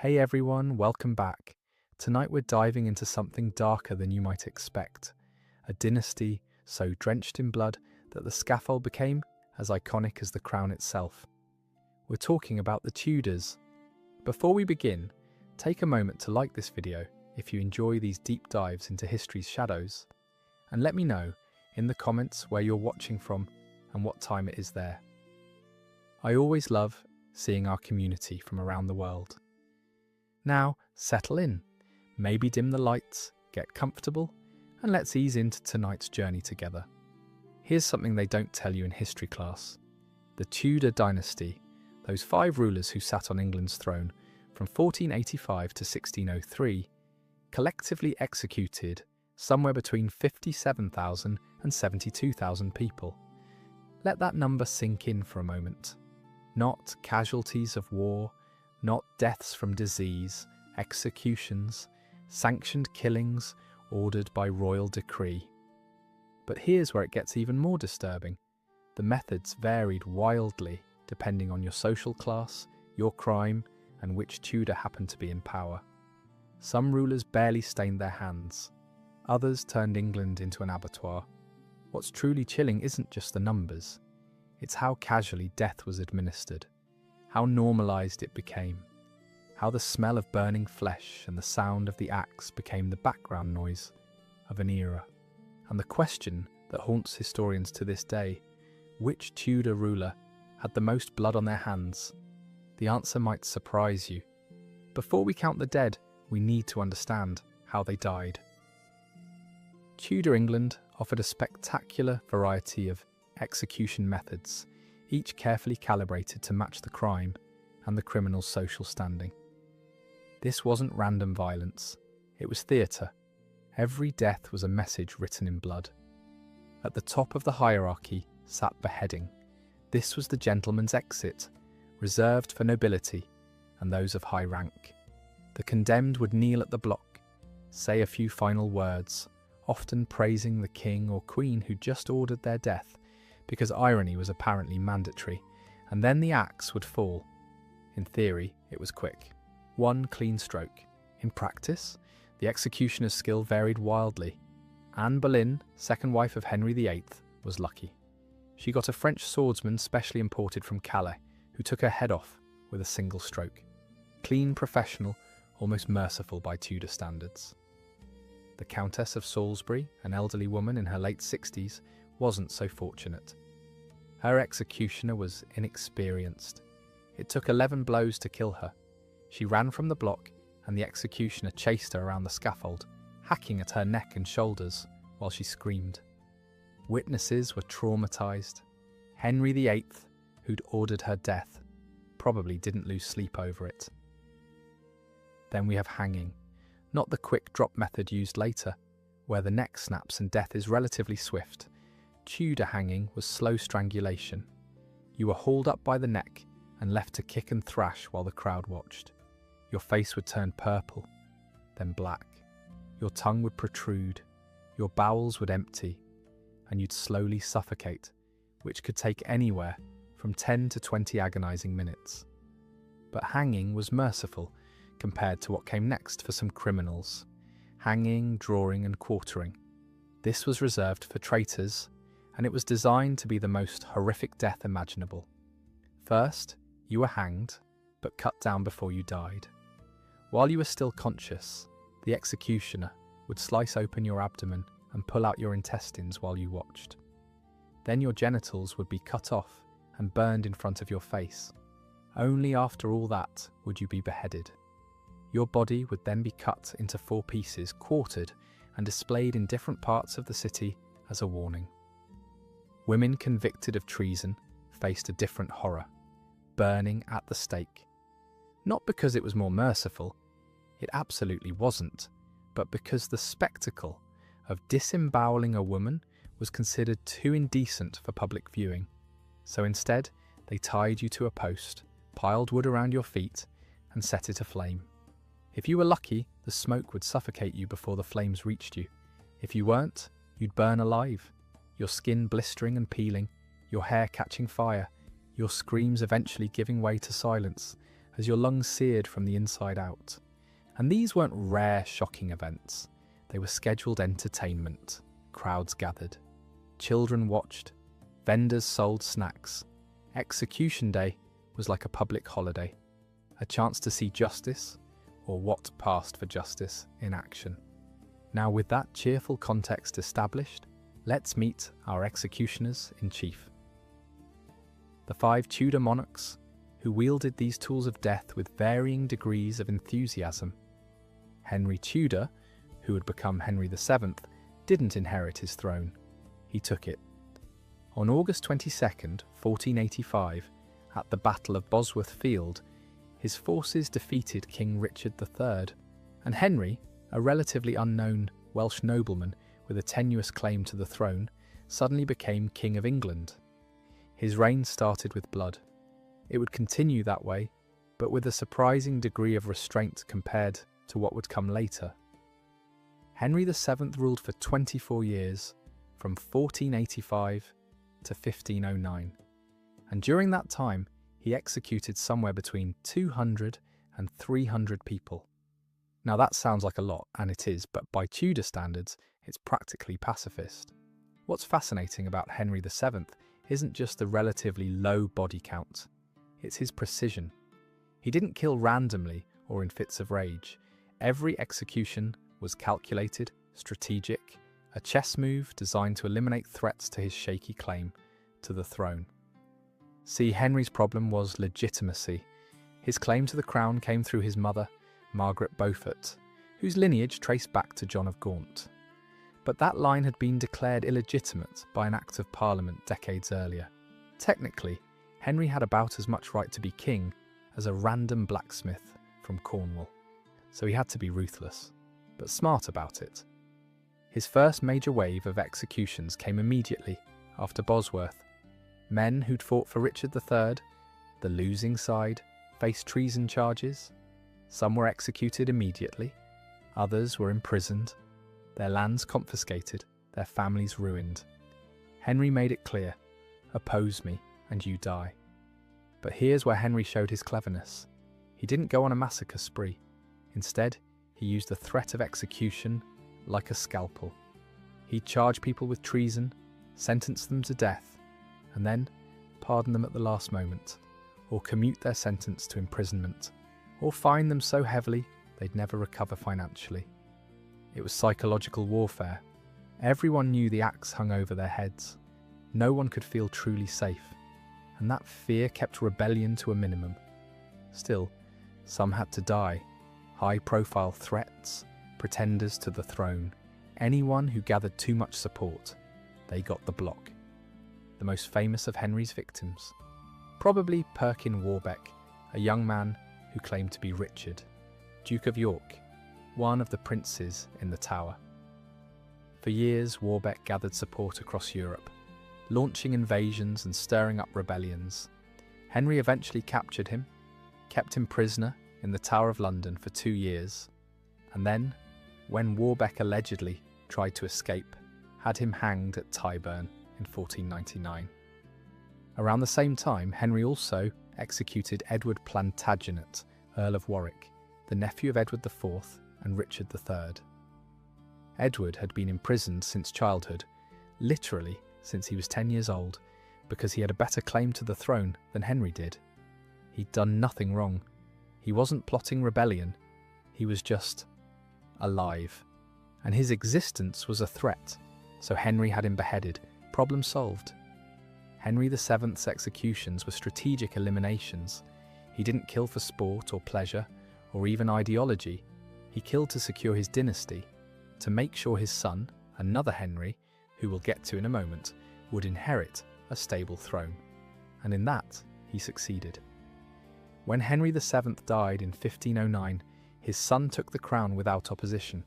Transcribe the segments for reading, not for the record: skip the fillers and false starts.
Hey everyone, welcome back. Tonight we're diving into something darker than you might expect. A dynasty so drenched in blood that the scaffold became as iconic as the crown itself. We're talking about the Tudors. Before we begin, take a moment to like this video if you enjoy these deep dives into history's shadows, and let me know in the comments where you're watching from and what time it is there. I always love seeing our community from around the world. Now, settle in, maybe dim the lights, get comfortable, and let's ease into tonight's journey together. Here's something they don't tell you in history class. The Tudor dynasty, those 5 rulers who sat on England's throne from 1485 to 1603, collectively executed somewhere between 57,000 and 72,000 people. Let that number sink in for a moment. Not casualties of war, not deaths from disease, executions, sanctioned killings ordered by royal decree. But here's where it gets even more disturbing. The methods varied wildly depending on your social class, your crime, and which Tudor happened to be in power. Some rulers barely stained their hands. Others turned England into an abattoir. What's truly chilling isn't just the numbers. It's how casually death was administered, how normalized it became, how the smell of burning flesh and the sound of the axe became the background noise of an era. And the question that haunts historians to this day, which Tudor ruler had the most blood on their hands? The answer might surprise you. Before we count the dead, we need to understand how they died. Tudor England offered a spectacular variety of execution methods, each carefully calibrated to match the crime and the criminal's social standing. This wasn't random violence, it was theatre. Every death was a message written in blood. At the top of the hierarchy sat beheading. This was the gentleman's exit, reserved for nobility and those of high rank. The condemned would kneel at the block, say a few final words, often praising the king or queen who just ordered their death, because irony was apparently mandatory, and then the axe would fall. In theory, it was quick. One clean stroke. In practice, the executioner's skill varied wildly. Anne Boleyn, second wife of Henry VIII, was lucky. She got a French swordsman specially imported from Calais, who took her head off with a single stroke. Clean, professional, almost merciful by Tudor standards. The Countess of Salisbury, an elderly woman in her late 60s, wasn't so fortunate. Her executioner was inexperienced. It took 11 blows to kill her. She ran from the block, and the executioner chased her around the scaffold, hacking at her neck and shoulders while she screamed. Witnesses were traumatized. Henry VIII, who'd ordered her death, probably didn't lose sleep over it. Then we have hanging, not the quick drop method used later, where the neck snaps and death is relatively swift. Tudor hanging was slow strangulation. You were hauled up by the neck and left to kick and thrash while the crowd watched. Your face would turn purple, then black. Your tongue would protrude, your bowels would empty, and you'd slowly suffocate, which could take anywhere from 10 to 20 agonizing minutes. But hanging was merciful compared to what came next for some criminals. Hanging, drawing, and quartering. This was reserved for traitors, and it was designed to be the most horrific death imaginable. First, you were hanged, but cut down before you died. While you were still conscious, the executioner would slice open your abdomen and pull out your intestines while you watched. Then your genitals would be cut off and burned in front of your face. Only after all that would you be beheaded. Your body would then be cut into 4 pieces, quartered, and displayed in different parts of the city as a warning. Women convicted of treason faced a different horror, burning at the stake. Not because it was more merciful, it absolutely wasn't, but because the spectacle of disemboweling a woman was considered too indecent for public viewing. So instead, they tied you to a post, piled wood around your feet, and set it aflame. If you were lucky, the smoke would suffocate you before the flames reached you. If you weren't, you'd burn alive, your skin blistering and peeling, your hair catching fire, your screams eventually giving way to silence as your lungs seared from the inside out. And these weren't rare, shocking events. They were scheduled entertainment. Crowds gathered. Children watched. Vendors sold snacks. Execution day was like a public holiday. A chance to see justice, or what passed for justice, in action. Now, with that cheerful context established, let's meet our executioners in chief. The 5 Tudor monarchs who wielded these tools of death with varying degrees of enthusiasm. Henry Tudor, who would become Henry VII, didn't inherit his throne. He took it. On August 22nd, 1485, at the Battle of Bosworth Field, his forces defeated King Richard III, and Henry, a relatively unknown Welsh nobleman with a tenuous claim to the throne, suddenly became King of England. His reign started with blood. It would continue that way, but with a surprising degree of restraint compared to what would come later. Henry VII ruled for 24 years, from 1485 to 1509, and during that time he executed somewhere between 200 and 300 people. Now that sounds like a lot, and it is, but by Tudor standards, it's practically pacifist. What's fascinating about Henry VII isn't just the relatively low body count, it's his precision. He didn't kill randomly or in fits of rage. Every execution was calculated, strategic, a chess move designed to eliminate threats to his shaky claim to the throne. See, Henry's problem was legitimacy. His claim to the crown came through his mother, Margaret Beaufort, whose lineage traced back to John of Gaunt. But that line had been declared illegitimate by an Act of Parliament decades earlier. Technically, Henry had about as much right to be king as a random blacksmith from Cornwall. So he had to be ruthless, but smart about it. His first major wave of executions came immediately after Bosworth. Men who'd fought for Richard III, the losing side, faced treason charges. Some were executed immediately, others were imprisoned, their lands confiscated, their families ruined. Henry made it clear, oppose me and you die. But here's where Henry showed his cleverness. He didn't go on a massacre spree. Instead, he used the threat of execution like a scalpel. He'd charge people with treason, sentence them to death, and then pardon them at the last moment, or commute their sentence to imprisonment, or fine them so heavily they'd never recover financially. It was psychological warfare. Everyone knew the axe hung over their heads. No one could feel truly safe, and that fear kept rebellion to a minimum. Still, some had to die. High-profile threats, pretenders to the throne, anyone who gathered too much support, they got the block. The most famous of Henry's victims, probably Perkin Warbeck, a young man who claimed to be Richard, Duke of York, one of the princes in the Tower. For years, Warbeck gathered support across Europe, launching invasions and stirring up rebellions. Henry eventually captured him, kept him prisoner in the Tower of London for 2 years, and then, when Warbeck allegedly tried to escape, had him hanged at Tyburn in 1499. Around the same time, Henry also executed Edward Plantagenet, Earl of Warwick, the nephew of Edward IV and Richard III. Edward had been imprisoned since childhood, literally since he was 10 years old, because he had a better claim to the throne than Henry did. He'd done nothing wrong. He wasn't plotting rebellion. He was just alive. And his existence was a threat, so Henry had him beheaded. Problem solved. Henry VII's executions were strategic eliminations. He didn't kill for sport or pleasure, or even ideology. He killed to secure his dynasty, to make sure his son, another Henry, who we'll get to in a moment, would inherit a stable throne. And in that, he succeeded. When Henry VII died in 1509, his son took the crown without opposition.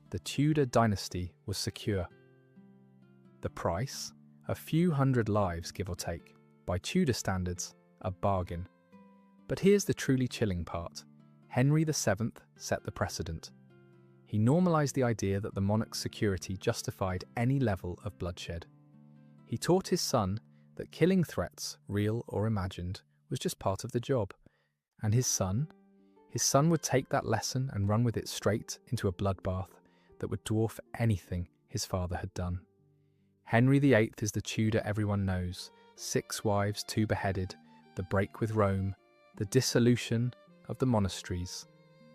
The Tudor dynasty was secure. The price? A few hundred lives, give or take. By Tudor standards, a bargain. But here's the truly chilling part. Henry VII set the precedent. He normalised the idea that the monarch's security justified any level of bloodshed. He taught his son that killing threats, real or imagined, was just part of the job. And his son? His son would take that lesson and run with it straight into a bloodbath that would dwarf anything his father had done. Henry VIII is the Tudor everyone knows, 6 wives, 2 beheaded, the break with Rome, the dissolution of the monasteries,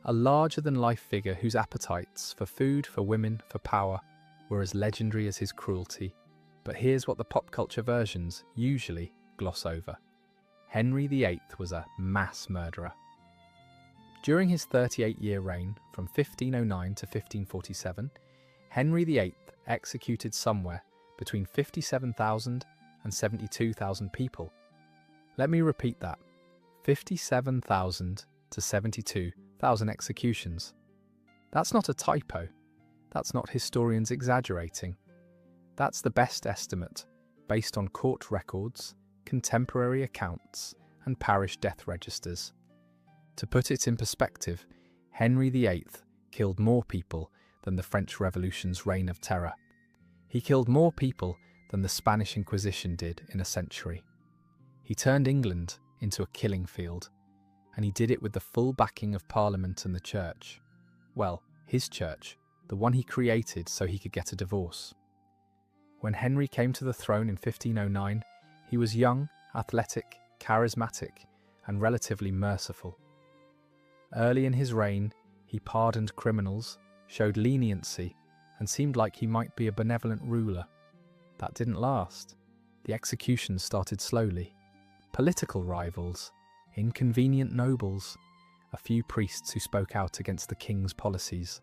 a larger-than-life figure whose appetites for food, for women, for power were as legendary as his cruelty. But here's what the pop culture versions usually gloss over. Henry VIII was a mass murderer. During his 38-year reign, from 1509 to 1547, Henry VIII executed somewhere between 57,000 and 72,000 people. Let me repeat that. 57,000 to 72,000 executions. That's not a typo. That's not historians exaggerating. That's the best estimate, based on court records, contemporary accounts, and parish death registers. To put it in perspective, Henry VIII killed more people than the French Revolution's reign of terror. He killed more people than the Spanish Inquisition did in a century. He turned England into a killing field, and he did it with the full backing of Parliament and the Church. Well, his church, the one he created so he could get a divorce. When Henry came to the throne in 1509, he was young, athletic, charismatic, and relatively merciful. Early in his reign, he pardoned criminals, showed leniency, and seemed like he might be a benevolent ruler. That didn't last. The executions started slowly. Political rivals, inconvenient nobles, a few priests who spoke out against the king's policies.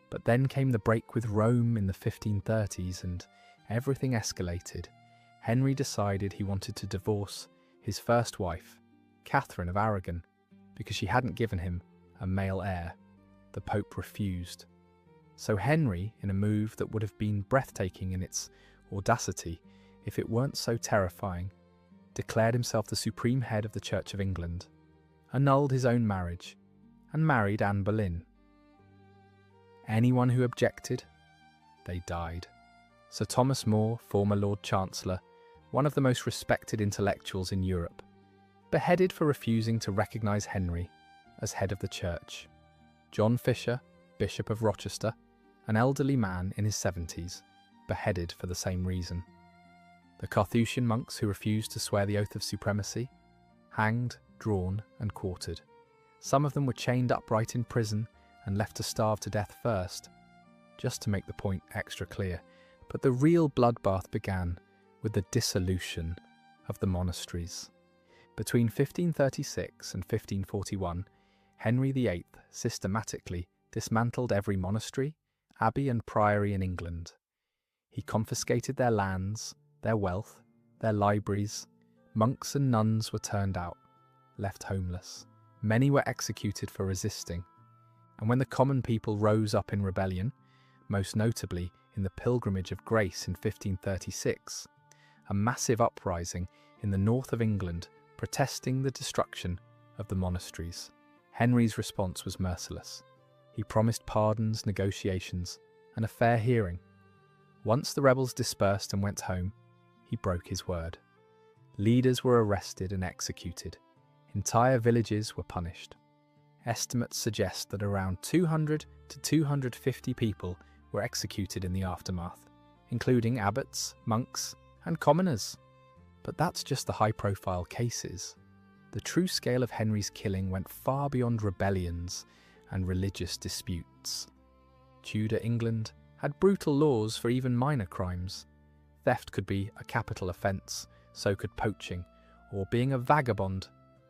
But then came the break with Rome in the 1530s and everything escalated. Henry decided he wanted to divorce his first wife, Catherine of Aragon, because she hadn't given him a male heir. The Pope refused. So Henry, in a move that would have been breathtaking in its audacity if it weren't so terrifying, declared himself the supreme head of the Church of England, annulled his own marriage, and married Anne Boleyn. Anyone who objected, they died. Sir Thomas More, former Lord Chancellor, one of the most respected intellectuals in Europe, beheaded for refusing to recognise Henry as head of the Church. John Fisher, Bishop of Rochester, an elderly man in his 70s, beheaded for the same reason. The Carthusian monks who refused to swear the oath of supremacy, hanged, drawn, and quartered. Some of them were chained upright in prison and left to starve to death first, just to make the point extra clear. But the real bloodbath began with the dissolution of the monasteries. Between 1536 and 1541, Henry VIII systematically dismantled every monastery, abbey and priory in England. He confiscated their lands, their wealth, their libraries. Monks and nuns were turned out, left homeless. Many were executed for resisting. And when the common people rose up in rebellion, most notably in the Pilgrimage of Grace in 1536, a massive uprising in the north of England protesting the destruction of the monasteries, Henry's response was merciless. He promised pardons, negotiations, and a fair hearing. Once the rebels dispersed and went home, he broke his word. Leaders were arrested and executed. Entire villages were punished. Estimates suggest that around 200 to 250 people were executed in the aftermath, including abbots, monks, and commoners. But that's just the high-profile cases. The true scale of Henry's killing went far beyond rebellions and religious disputes. Tudor England had brutal laws for even minor crimes. Theft could be a capital offence, so could poaching, or being a vagabond,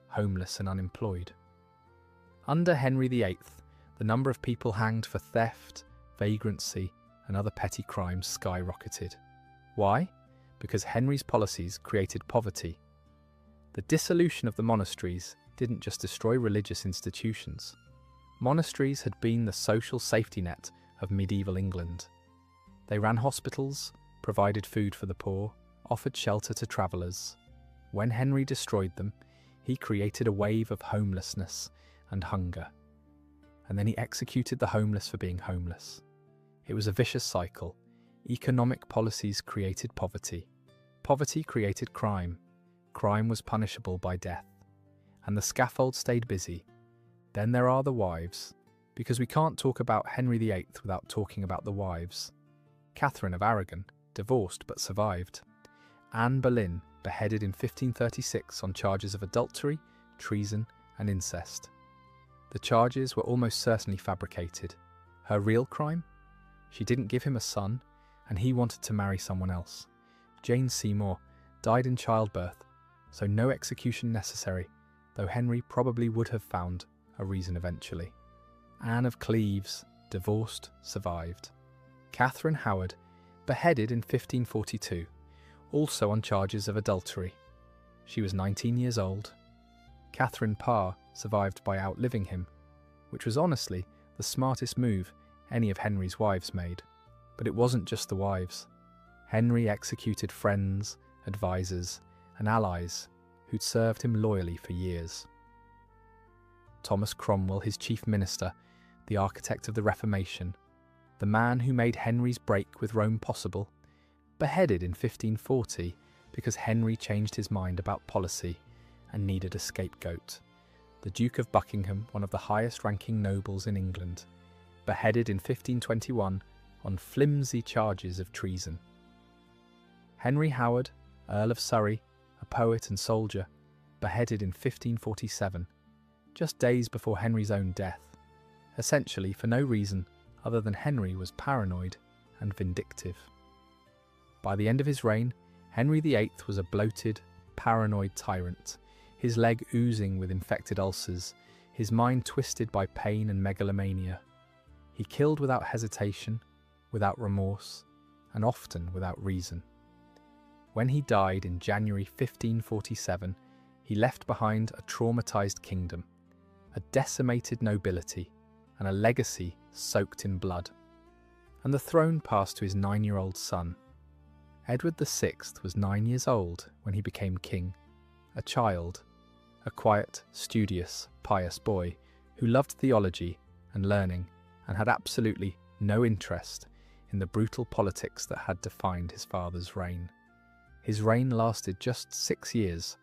homeless and unemployed. Under Henry VIII, the number of people hanged for theft, vagrancy, and other petty crimes skyrocketed. Why? Because Henry's policies created poverty. The dissolution of the monasteries didn't just destroy religious institutions. Monasteries had been the social safety net of medieval England. They ran hospitals, provided food for the poor, offered shelter to travellers. When Henry destroyed them, he created a wave of homelessness and hunger. And then he executed the homeless for being homeless. It was a vicious cycle. Economic policies created poverty. Poverty created crime. Crime was punishable by death. and the scaffold stayed busy. Then there are the wives, because we can't talk about Henry VIII without talking about the wives. Catherine of Aragon, divorced but survived. Anne Boleyn, beheaded in 1536 on charges of adultery, treason, and incest. The charges were almost certainly fabricated. Her real crime? She didn't give him a son, and he wanted to marry someone else. Jane Seymour died in childbirth, so no execution necessary, though Henry probably would have found a reason eventually. Anne of Cleves, divorced, survived. Catherine Howard, beheaded in 1542, also on charges of adultery. She was 19 years old. Catherine Parr survived by outliving him, which was honestly the smartest move any of Henry's wives made. But it wasn't just the wives. Henry executed friends, advisors, and allies who'd served him loyally for years. Thomas Cromwell, his chief minister, the architect of the Reformation, the man who made Henry's break with Rome possible, beheaded in 1540 because Henry changed his mind about policy and needed a scapegoat. The Duke of Buckingham, one of the highest-ranking nobles in England, beheaded in 1521 on flimsy charges of treason. Henry Howard, Earl of Surrey, a poet and soldier, beheaded in 1547, just days before Henry's own death, essentially for no reason other than Henry was paranoid and vindictive. By the end of his reign, Henry VIII was a bloated, paranoid tyrant, his leg oozing with infected ulcers, his mind twisted by pain and megalomania. He killed without hesitation, without remorse, and often without reason. When he died in January 1547, he left behind a traumatized kingdom, a decimated nobility, and a legacy soaked in blood. And the throne passed to his 9-year-old son. Edward VI was 9 years old when he became king, a child, a quiet, studious, pious boy who loved theology and learning and had absolutely no interest in the brutal politics that had defined his father's reign. His reign lasted just 6 years,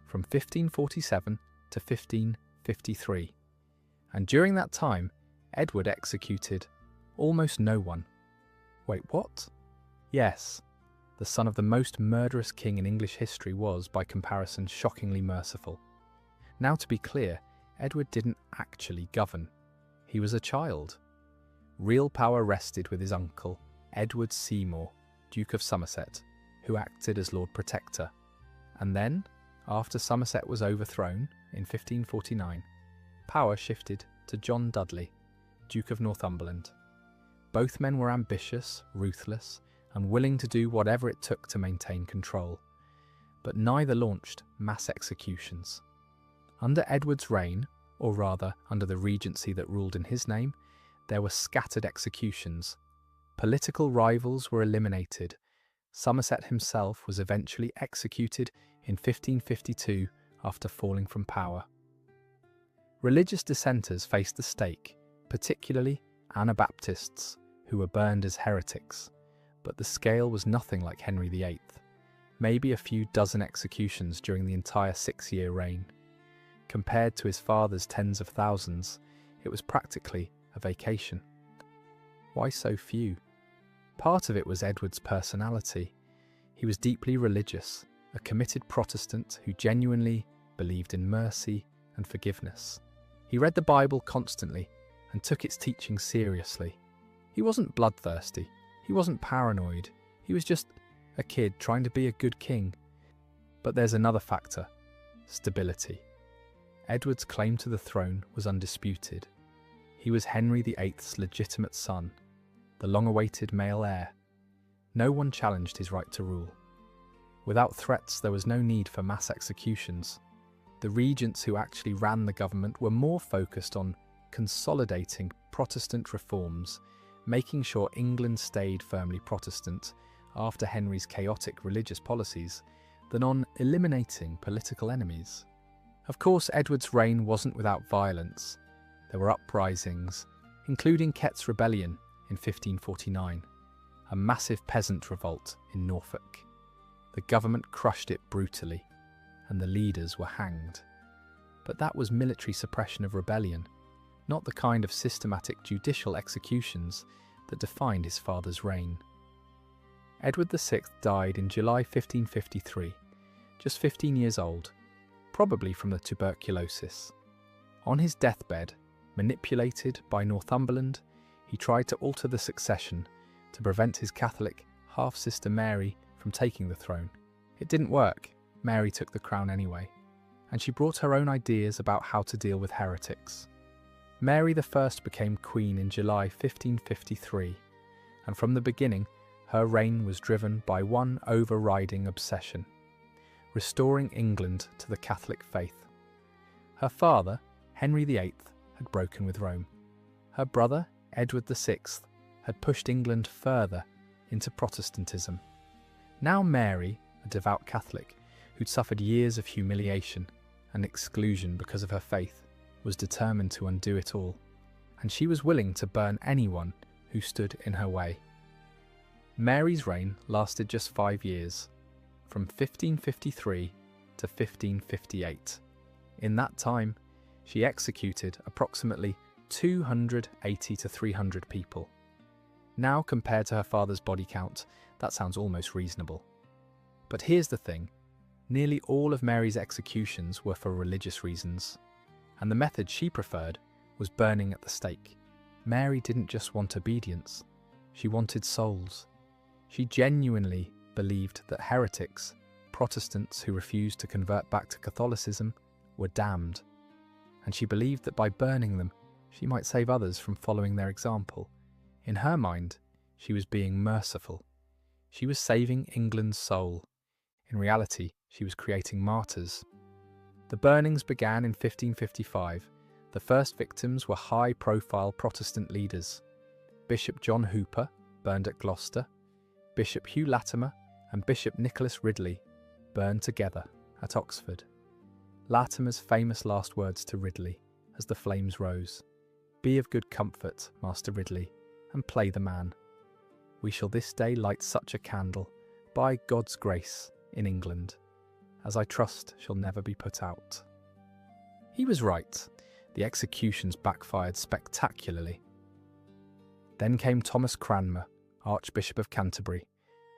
from 1547 to 1553, and during that time, Edward executed almost no one. Wait, what? Yes, the son of the most murderous king in English history was, by comparison, shockingly merciful. Now, to be clear, Edward didn't actually govern. He was a child. Real power rested with his uncle, Edward Seymour, Duke of Somerset, who acted as Lord Protector. And then, after Somerset was overthrown in 1549, power shifted to John Dudley, Duke of Northumberland. Both men were ambitious, ruthless, and willing to do whatever it took to maintain control. But neither launched mass executions. Under Edward's reign, or rather under the regency that ruled in his name, there were scattered executions. Political rivals were eliminated. Somerset himself was eventually executed in 1552 after falling from power. Religious dissenters faced the stake, particularly Anabaptists, who were burned as heretics. But the scale was nothing like Henry VIII, maybe a few dozen executions during the entire 6-year reign. Compared to his father's tens of thousands, it was practically a vacation. Why so few? Part of it was Edward's personality. He was deeply religious, a committed Protestant who genuinely believed in mercy and forgiveness. He read the Bible constantly and took its teachings seriously. He wasn't bloodthirsty. He wasn't paranoid. He was just a kid trying to be a good king. But there's another factor: stability. Edward's claim to the throne was undisputed. He was Henry VIII's legitimate son, the long-awaited male heir. No one challenged his right to rule. Without threats, there was no need for mass executions. The regents who actually ran the government were more focused on consolidating Protestant reforms, making sure England stayed firmly Protestant after Henry's chaotic religious policies, than on eliminating political enemies. Of course, Edward's reign wasn't without violence. There were uprisings, including Kett's Rebellion in 1549, a massive peasant revolt in Norfolk. The government crushed it brutally, and the leaders were hanged. But that was military suppression of rebellion, not the kind of systematic judicial executions that defined his father's reign. Edward VI died in July 1553, just 15 years old, probably from the tuberculosis. On his deathbed, manipulated by Northumberland, he tried to alter the succession to prevent his Catholic half-sister Mary from taking the throne. It didn't work. Mary took the crown anyway, and she brought her own ideas about how to deal with heretics. Mary I became queen in July 1553, and from the beginning, her reign was driven by one overriding obsession: restoring England to the Catholic faith. Her father, Henry VIII, had broken with Rome. Her brother, Edward VI, had pushed England further into Protestantism. Now Mary, a devout Catholic who'd suffered years of humiliation and exclusion because of her faith, was determined to undo it all, and she was willing to burn anyone who stood in her way. Mary's reign lasted just 5 years, from 1553 to 1558. In that time, she executed approximately 280 to 300 people. Now, compared to her father's body count, that sounds almost reasonable. But here's the thing: nearly all of Mary's executions were for religious reasons, and the method she preferred was burning at the stake. Mary didn't just want obedience, she wanted souls. She genuinely believed that heretics, Protestants who refused to convert back to Catholicism, were damned, and she believed that by burning them, she might save others from following their example. In her mind, she was being merciful. She was saving England's soul. In reality, she was creating martyrs. The burnings began in 1555. The first victims were high-profile Protestant leaders. Bishop John Hooper, burned at Gloucester, Bishop Hugh Latimer and Bishop Nicholas Ridley, burned together at Oxford. Latimer's famous last words to Ridley as the flames rose: "Be of good comfort, Master Ridley, and play the man. We shall this day light such a candle, by God's grace, in England, as I trust shall never be put out." He was right. The executions backfired spectacularly. Then came Thomas Cranmer, Archbishop of Canterbury,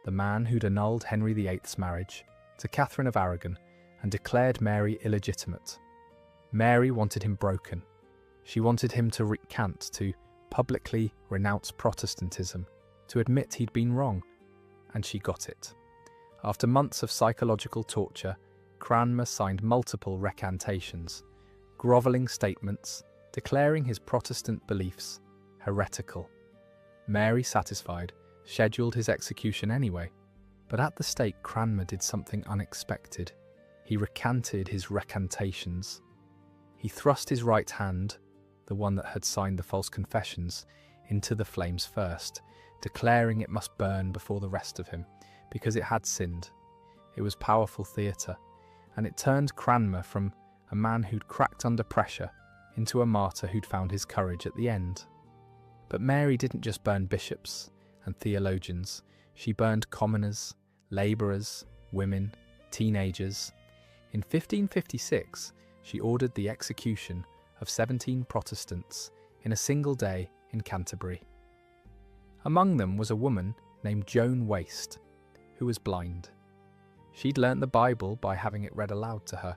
the man who'd annulled Henry VIII's marriage to Catherine of Aragon and declared Mary illegitimate. Mary wanted him broken. She wanted him to recant, to publicly renounce Protestantism, to admit he'd been wrong, and she got it. After months of psychological torture, Cranmer signed multiple recantations, grovelling statements declaring his Protestant beliefs heretical. Mary, satisfied, scheduled his execution anyway, but at the stake Cranmer did something unexpected. He recanted his recantations. He thrust his right hand, the one that had signed the false confessions, into the flames first, declaring it must burn before the rest of him, because it had sinned. It was powerful theatre, and it turned Cranmer from a man who'd cracked under pressure into a martyr who'd found his courage at the end. But Mary didn't just burn bishops and theologians, she burned commoners, labourers, women, teenagers. In 1556, she ordered the execution of 17 Protestants in a single day in Canterbury. Among them was a woman named Joan Waste, who was blind. She'd learnt the Bible by having it read aloud to her,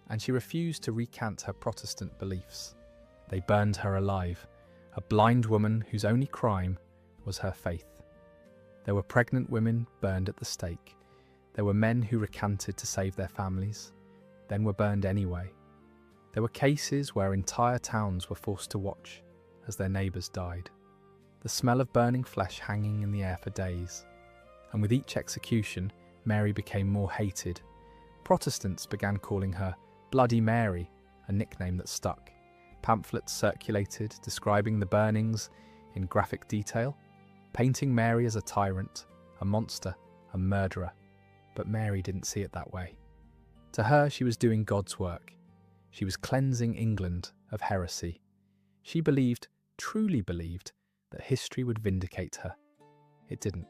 and she refused to recant her Protestant beliefs. They burned her alive, a blind woman whose only crime was her faith. There were pregnant women burned at the stake. There were men who recanted to save their families, then were burned anyway. There were cases where entire towns were forced to watch as their neighbours died, the smell of burning flesh hanging in the air for days. And with each execution, Mary became more hated. Protestants began calling her Bloody Mary, a nickname that stuck. Pamphlets circulated describing the burnings in graphic detail, painting Mary as a tyrant, a monster, a murderer. But Mary didn't see it that way. To her, she was doing God's work. She was cleansing England of heresy. She believed, truly believed, that history would vindicate her. It didn't.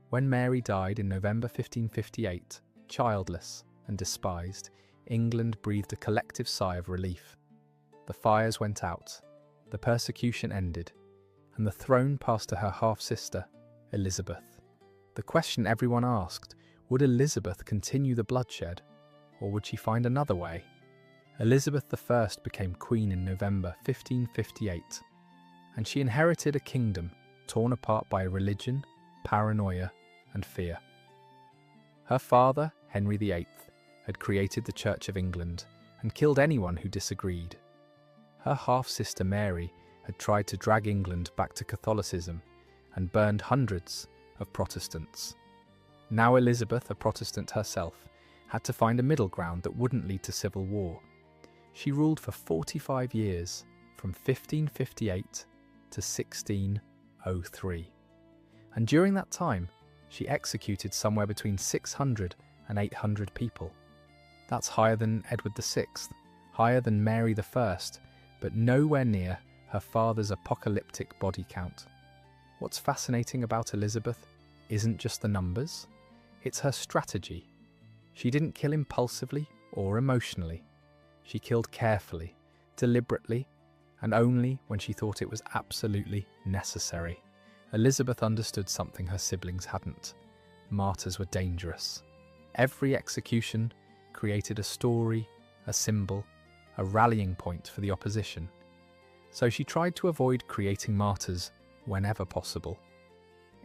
When Mary died in November 1558, childless and despised, England breathed a collective sigh of relief. The fires went out, the persecution ended, and the throne passed to her half-sister, Elizabeth. The question everyone asked, would Elizabeth continue the bloodshed, or would she find another way? Elizabeth I became queen in November 1558, and she inherited a kingdom torn apart by religion, paranoia, and fear. Her father, Henry VIII, had created the Church of England and killed anyone who disagreed. Her half-sister Mary had tried to drag England back to Catholicism and burned hundreds of Protestants. Now Elizabeth, a Protestant herself, had to find a middle ground that wouldn't lead to civil war. She ruled for 45 years, from 1558 to 1603. And during that time, she executed somewhere between 600 and 800 people. That's higher than Edward VI, higher than Mary I, but nowhere near her father's apocalyptic body count. What's fascinating about Elizabeth isn't just the numbers, it's her strategy. She didn't kill impulsively or emotionally. She killed carefully, deliberately, and only when she thought it was absolutely necessary. Elizabeth understood something her siblings hadn't. Martyrs were dangerous. Every execution created a story, a symbol, a rallying point for the opposition. So she tried to avoid creating martyrs whenever possible.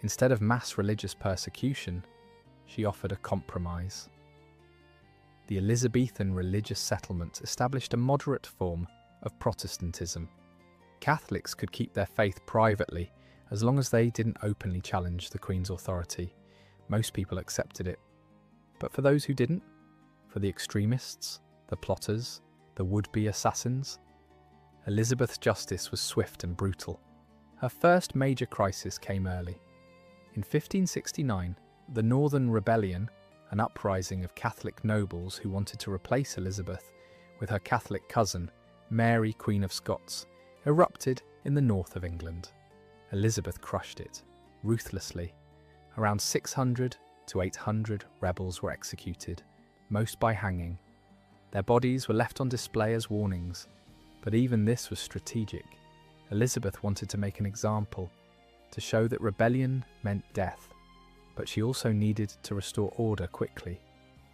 Instead of mass religious persecution, she offered a compromise. The Elizabethan religious settlement established a moderate form of Protestantism. Catholics could keep their faith privately as long as they didn't openly challenge the Queen's authority. Most people accepted it. But for those who didn't, for the extremists, the plotters, the would-be assassins, Elizabeth's justice was swift and brutal. Her first major crisis came early. In 1569, the Northern Rebellion, an uprising of Catholic nobles who wanted to replace Elizabeth with her Catholic cousin, Mary, Queen of Scots, erupted in the north of England. Elizabeth crushed it, ruthlessly. Around 600 to 800 rebels were executed, most by hanging. Their bodies were left on display as warnings, but even this was strategic. Elizabeth wanted to make an example, to show that rebellion meant death, but she also needed to restore order quickly.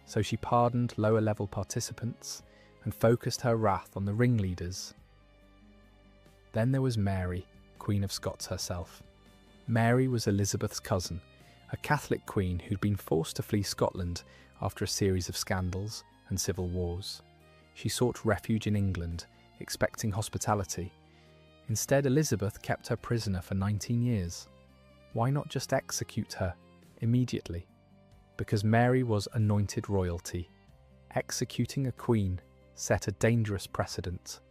So she pardoned lower-level participants and focused her wrath on the ringleaders. Then there was Mary, Queen of Scots herself. Mary was Elizabeth's cousin, a Catholic queen who'd been forced to flee Scotland after a series of scandals and civil wars. She sought refuge in England, expecting hospitality. Instead, Elizabeth kept her prisoner for 19 years. Why not just execute her immediately? Because Mary was anointed royalty. Executing a queen set a dangerous precedent.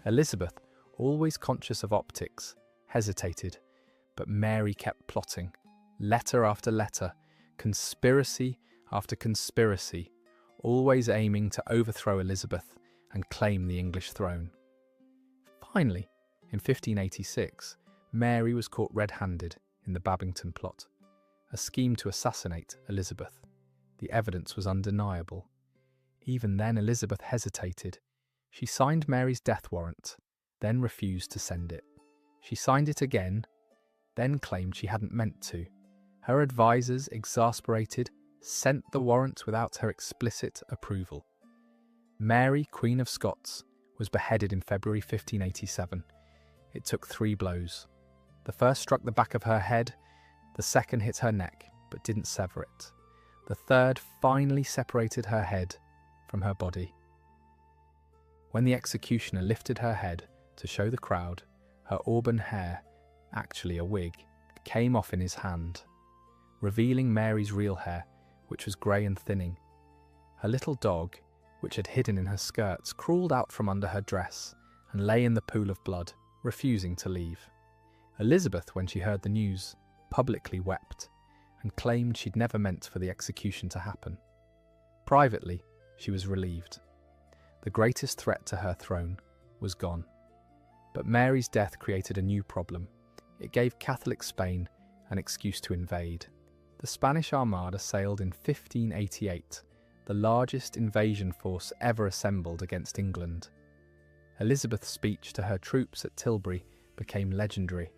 Elizabeth, always conscious of optics, hesitated, but Mary kept plotting. Letter after letter, conspiracy after conspiracy, always aiming to overthrow Elizabeth and claim the English throne. Finally, in 1586, Mary was caught red-handed in the Babington plot, a scheme to assassinate Elizabeth. The evidence was undeniable. Even then, Elizabeth hesitated. She signed Mary's death warrant, then refused to send it. She signed it again, then claimed she hadn't meant to. Her advisors, exasperated, sent the warrant without her explicit approval. Mary, Queen of Scots, was beheaded in February 1587. It took 3 blows. The first struck the back of her head, the second hit her neck, but didn't sever it. The third finally separated her head from her body. When the executioner lifted her head to show the crowd, her auburn hair, actually a wig, came off in his hand, revealing Mary's real hair, which was grey and thinning. Her little dog, which had hidden in her skirts, crawled out from under her dress and lay in the pool of blood, refusing to leave. Elizabeth, when she heard the news, publicly wept and claimed she'd never meant for the execution to happen. Privately, she was relieved. The greatest threat to her throne was gone. But Mary's death created a new problem. It gave Catholic Spain an excuse to invade. The Spanish Armada sailed in 1588, the largest invasion force ever assembled against England. Elizabeth's speech to her troops at Tilbury became legendary.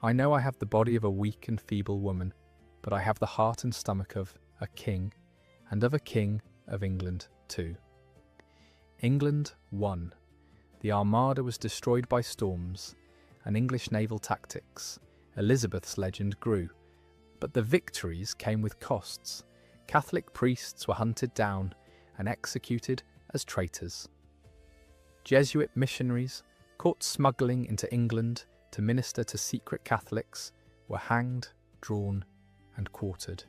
"I know I have the body of a weak and feeble woman, but I have the heart and stomach of a king, and of a king of England too." England won. The Armada was destroyed by storms and English naval tactics. Elizabeth's legend grew. But the victories came with costs. Catholic priests were hunted down and executed as traitors. Jesuit missionaries, caught smuggling into England to minister to secret Catholics, were hanged, drawn, and quartered.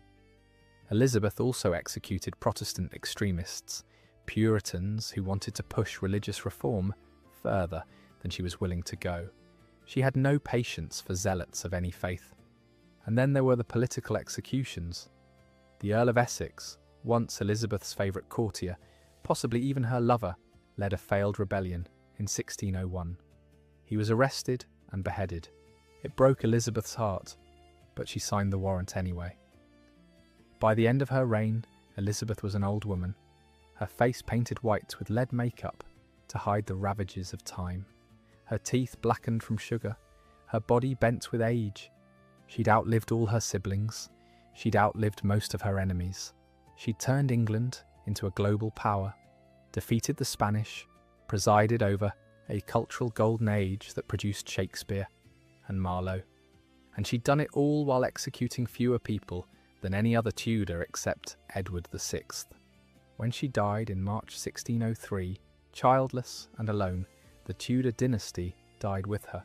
Elizabeth also executed Protestant extremists, Puritans who wanted to push religious reform further than she was willing to go. She had no patience for zealots of any faith. And then there were the political executions. The Earl of Essex, once Elizabeth's favourite courtier, possibly even her lover, led a failed rebellion in 1601. He was arrested and beheaded. It broke Elizabeth's heart, but she signed the warrant anyway. By the end of her reign, Elizabeth was an old woman, her face painted white with lead makeup to hide the ravages of time, her teeth blackened from sugar, her body bent with age. She'd outlived all her siblings. She'd outlived most of her enemies. She'd turned England into a global power, defeated the Spanish, presided over a cultural golden age that produced Shakespeare and Marlowe. And she'd done it all while executing fewer people than any other Tudor except Edward VI. When she died in March 1603, childless and alone, the Tudor dynasty died with her.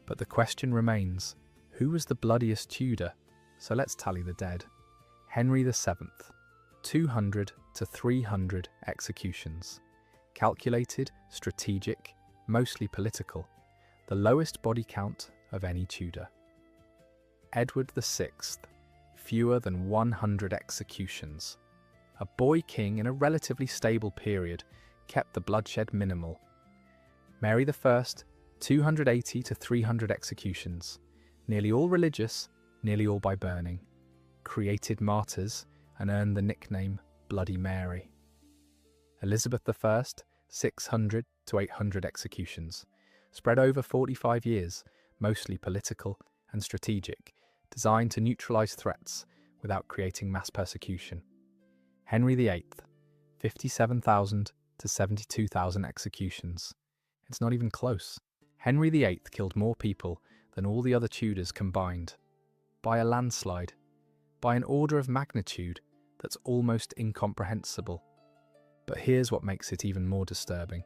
But the question remains, who was the bloodiest Tudor? So let's tally the dead. Henry VII, 200 to 300 executions. Calculated, strategic, mostly political. The lowest body count of any Tudor. Edward VI, fewer than 100 executions. A boy king in a relatively stable period kept the bloodshed minimal. Mary I, 280 to 300 executions. Nearly all religious, nearly all by burning. Created martyrs and earned the nickname Bloody Mary. Elizabeth I, 600 to 800 executions. Spread over 45 years, mostly political and strategic, designed to neutralise threats without creating mass persecution. Henry VIII, 57,000 to 72,000 executions. It's not even close. Henry VIII killed more people than all the other Tudors combined. By a landslide. By an order of magnitude that's almost incomprehensible. But here's what makes it even more disturbing.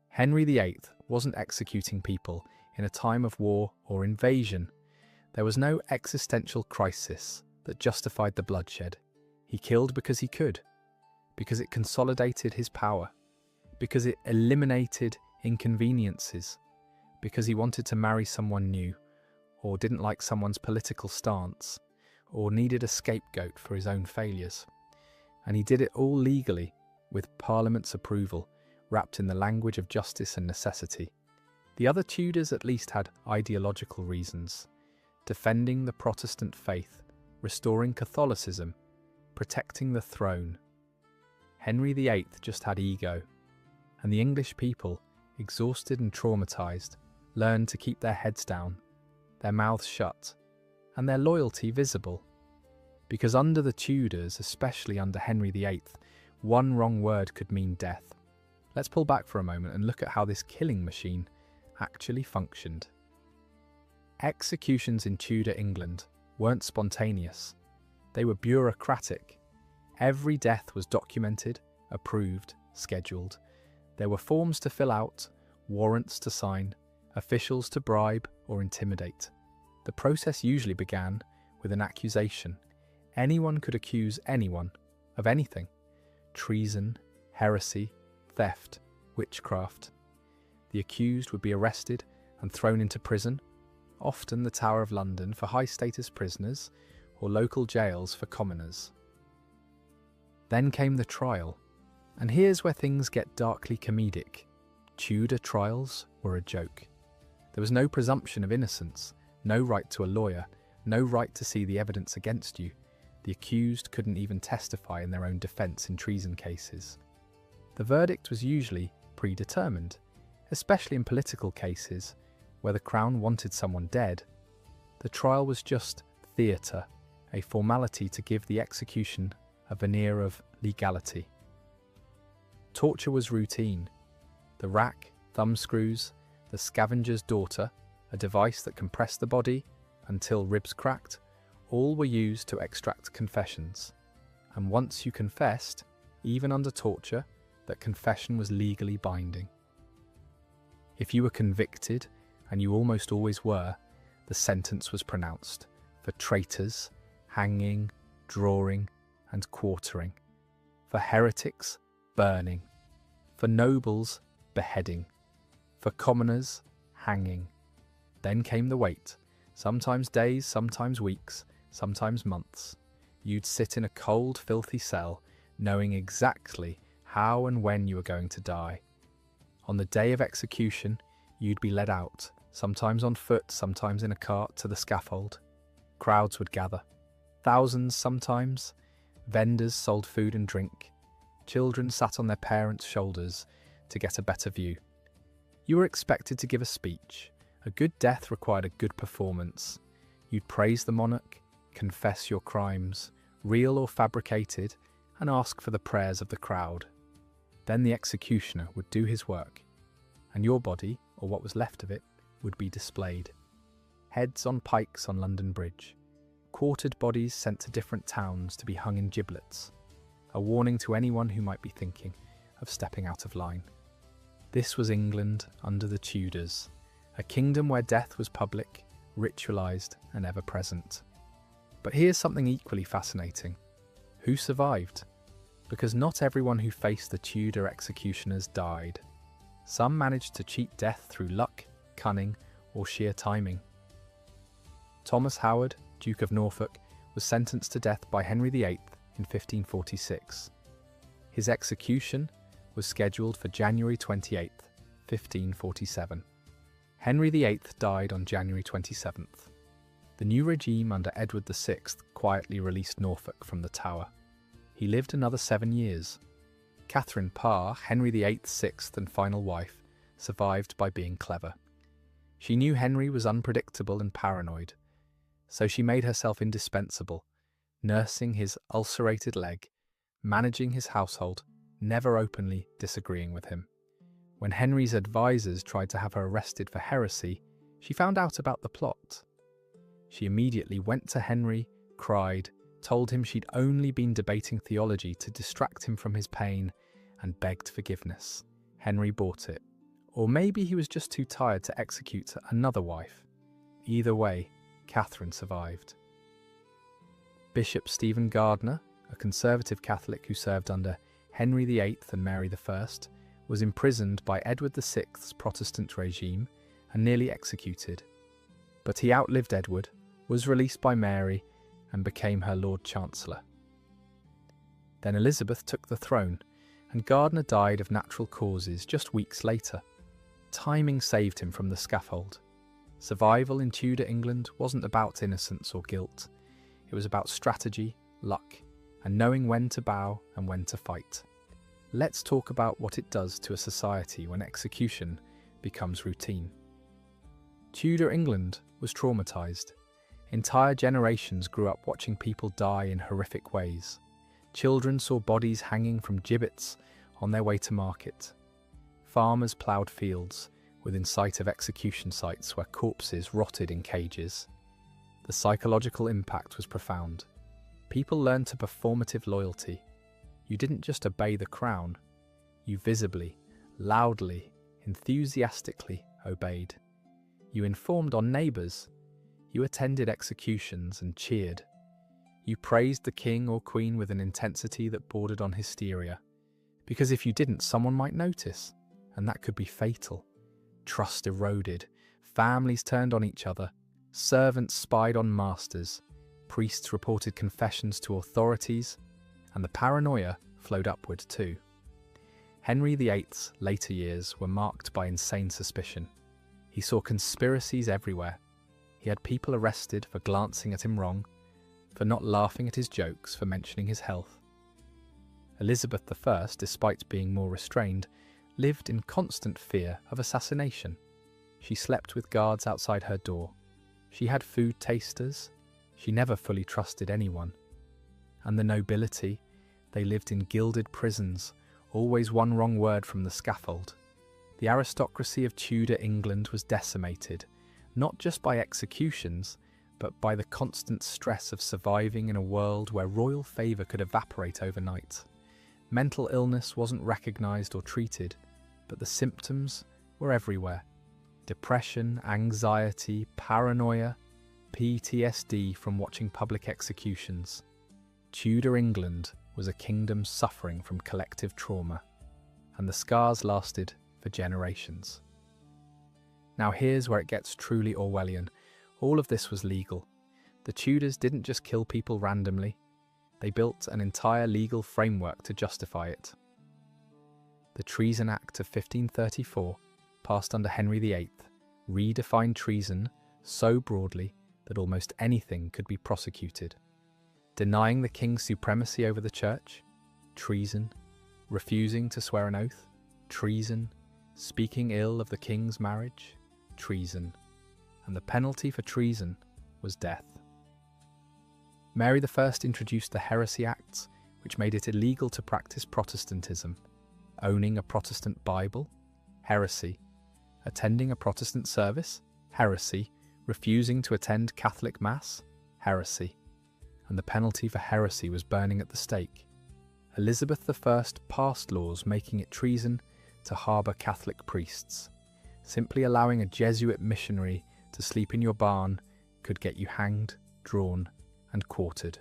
Henry VIII wasn't executing people in a time of war or invasion. There was no existential crisis that justified the bloodshed. He killed because he could, because it consolidated his power, because it eliminated inconveniences, because he wanted to marry someone new, or didn't like someone's political stance, or needed a scapegoat for his own failures. And he did it all legally, with Parliament's approval, wrapped in the language of justice and necessity. The other Tudors at least had ideological reasons, defending the Protestant faith, restoring Catholicism, protecting the throne. Henry VIII just had ego, and the English people, exhausted and traumatised, learned to keep their heads down, their mouths shut, and their loyalty visible. Because under the Tudors, especially under Henry VIII, one wrong word could mean death. Let's pull back for a moment and look at how this killing machine actually functioned. Executions in Tudor England weren't spontaneous. They were bureaucratic. Every death was documented, approved, scheduled. There were forms to fill out, warrants to sign, officials to bribe or intimidate. The process usually began with an accusation. Anyone could accuse anyone of anything: treason, heresy, theft, witchcraft. The accused would be arrested and thrown into prison, often the Tower of London for high-status prisoners or local jails for commoners. Then came the trial, and here's where things get darkly comedic. Tudor trials were a joke. There was no presumption of innocence, no right to a lawyer, no right to see the evidence against you. The accused couldn't even testify in their own defense in treason cases. The verdict was usually predetermined, especially in political cases where the crown wanted someone dead. The trial was just theatre, a formality to give the execution a veneer of legality. Torture was routine. The rack, thumbscrews, the scavenger's daughter, a device that compressed the body until ribs cracked, all were used to extract confessions. And once you confessed, even under torture, that confession was legally binding. If you were convicted, and you almost always were, the sentence was pronounced for traitors, hanging, drawing, and quartering; for heretics, burning; for nobles, beheading; for commoners, hanging. Then came the wait, sometimes days, sometimes weeks, sometimes months. You'd sit in a cold, filthy cell, knowing exactly how and when you were going to die. On the day of execution, you'd be led out, sometimes on foot, sometimes in a cart, to the scaffold. Crowds would gather. Thousands sometimes. Vendors sold food and drink. Children sat on their parents' shoulders to get a better view. You were expected to give a speech. A good death required a good performance. You'd praise the monarch, confess your crimes, real or fabricated, and ask for the prayers of the crowd. Then the executioner would do his work, and your body, or what was left of it, would be displayed. Heads on pikes on London Bridge. Quartered bodies sent to different towns to be hung in giblets. A warning to anyone who might be thinking of stepping out of line. This was England under the Tudors, a kingdom where death was public, ritualised, and ever-present. But here's something equally fascinating. Who survived? Because not everyone who faced the Tudor executioners died. Some managed to cheat death through luck, cunning, or sheer timing. Thomas Howard, Duke of Norfolk, was sentenced to death by Henry VIII in 1546. His execution was scheduled for January 28, 1547. Henry VIII died on January 27th. The new regime under Edward VI quietly released Norfolk from the Tower. He lived another 7 years. Catherine Parr, Henry VIII's sixth and final wife, survived by being clever. She knew Henry was unpredictable and paranoid, so she made herself indispensable, nursing his ulcerated leg, managing his household, never openly disagreeing with him. When Henry's advisors tried to have her arrested for heresy, she found out about the plot. She immediately went to Henry, cried, told him she'd only been debating theology to distract him from his pain, and begged forgiveness. Henry bought it. Or maybe he was just too tired to execute another wife. Either way, Catherine survived. Bishop Stephen Gardiner, a conservative Catholic who served under Henry VIII and Mary I, was imprisoned by Edward VI's Protestant regime and nearly executed. But he outlived Edward, was released by Mary, and became her Lord Chancellor. Then Elizabeth took the throne, and Gardiner died of natural causes just weeks later. Timing saved him from the scaffold. Survival in Tudor England wasn't about innocence or guilt. It was about strategy, luck, and knowing when to bow and when to fight. Let's talk about what it does to a society when execution becomes routine. Tudor England was traumatised. Entire generations grew up watching people die in horrific ways. Children saw bodies hanging from gibbets on their way to market. Farmers ploughed fields within sight of execution sites where corpses rotted in cages. The psychological impact was profound. People learned to performative loyalty. You didn't just obey the crown, you visibly, loudly, enthusiastically obeyed. You informed on neighbours. You attended executions and cheered. You praised the king or queen with an intensity that bordered on hysteria. Because if you didn't, someone might notice, and that could be fatal. Trust eroded, families turned on each other, servants spied on masters, priests reported confessions to authorities, and the paranoia flowed upward too. Henry VIII's later years were marked by insane suspicion. He saw conspiracies everywhere. He had people arrested for glancing at him wrong, for not laughing at his jokes, for mentioning his health. Elizabeth I, despite being more restrained, lived in constant fear of assassination. She slept with guards outside her door. She had food tasters. She never fully trusted anyone. And the nobility, they lived in gilded prisons, always one wrong word from the scaffold. The aristocracy of Tudor England was decimated, not just by executions, but by the constant stress of surviving in a world where royal favour could evaporate overnight. Mental illness wasn't recognised or treated, but the symptoms were everywhere. Depression, anxiety, paranoia, PTSD from watching public executions. Tudor England was a kingdom suffering from collective trauma, and the scars lasted for generations. Now here's where it gets truly Orwellian. All of this was legal. The Tudors didn't just kill people randomly. They built an entire legal framework to justify it. The Treason Act of 1534, passed under Henry VIII, redefined treason so broadly that almost anything could be prosecuted. Denying the king's supremacy over the church? Treason. Refusing to swear an oath? Treason. Speaking ill of the king's marriage? Treason. And the penalty for treason was death. Mary I introduced the Heresy Acts, which made it illegal to practice Protestantism. Owning a Protestant Bible? Heresy. Attending a Protestant service? Heresy. Refusing to attend Catholic Mass? Heresy. And the penalty for heresy was burning at the stake. Elizabeth I passed laws making it treason to harbour Catholic priests. Simply allowing a Jesuit missionary to sleep in your barn could get you hanged, drawn, and quartered.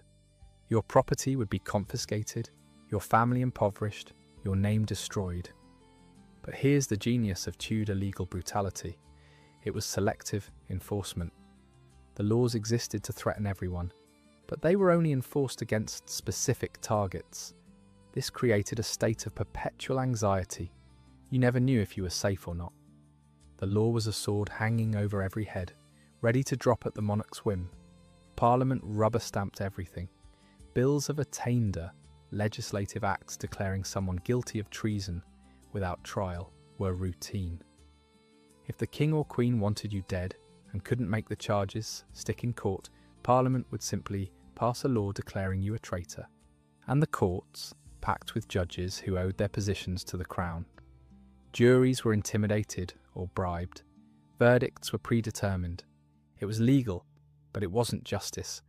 Your property would be confiscated, your family impoverished, your name destroyed. But here's the genius of Tudor legal brutality. It was selective enforcement. The laws existed to threaten everyone, but they were only enforced against specific targets. This created a state of perpetual anxiety. You never knew if you were safe or not. The law was a sword hanging over every head, ready to drop at the monarch's whim. Parliament rubber-stamped everything. Bills of attainder, legislative acts declaring someone guilty of treason without trial, were routine. If the king or queen wanted you dead and couldn't make the charges stick in court, Parliament would simply pass a law declaring you a traitor. And the courts, packed with judges who owed their positions to the crown. Juries were intimidated or bribed. Verdicts were predetermined. It was legal, but it wasn't justice.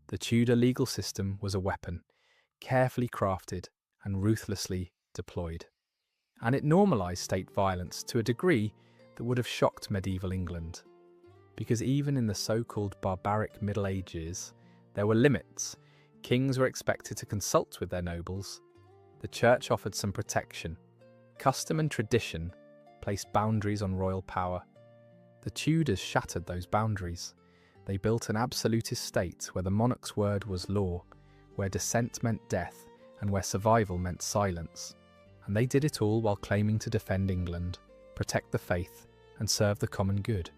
The Tudor legal system was a weapon, carefully crafted and ruthlessly deployed. And it normalised state violence to a degree that would have shocked medieval England. Because even in the so-called barbaric Middle Ages, there were limits. Kings were expected to consult with their nobles. The church offered some protection. Custom and tradition placed boundaries on royal power. The Tudors shattered those boundaries. They built an absolutist state where the monarch's word was law, where dissent meant death, and where survival meant silence. And they did it all while claiming to defend England, protect the faith, and serve the common good.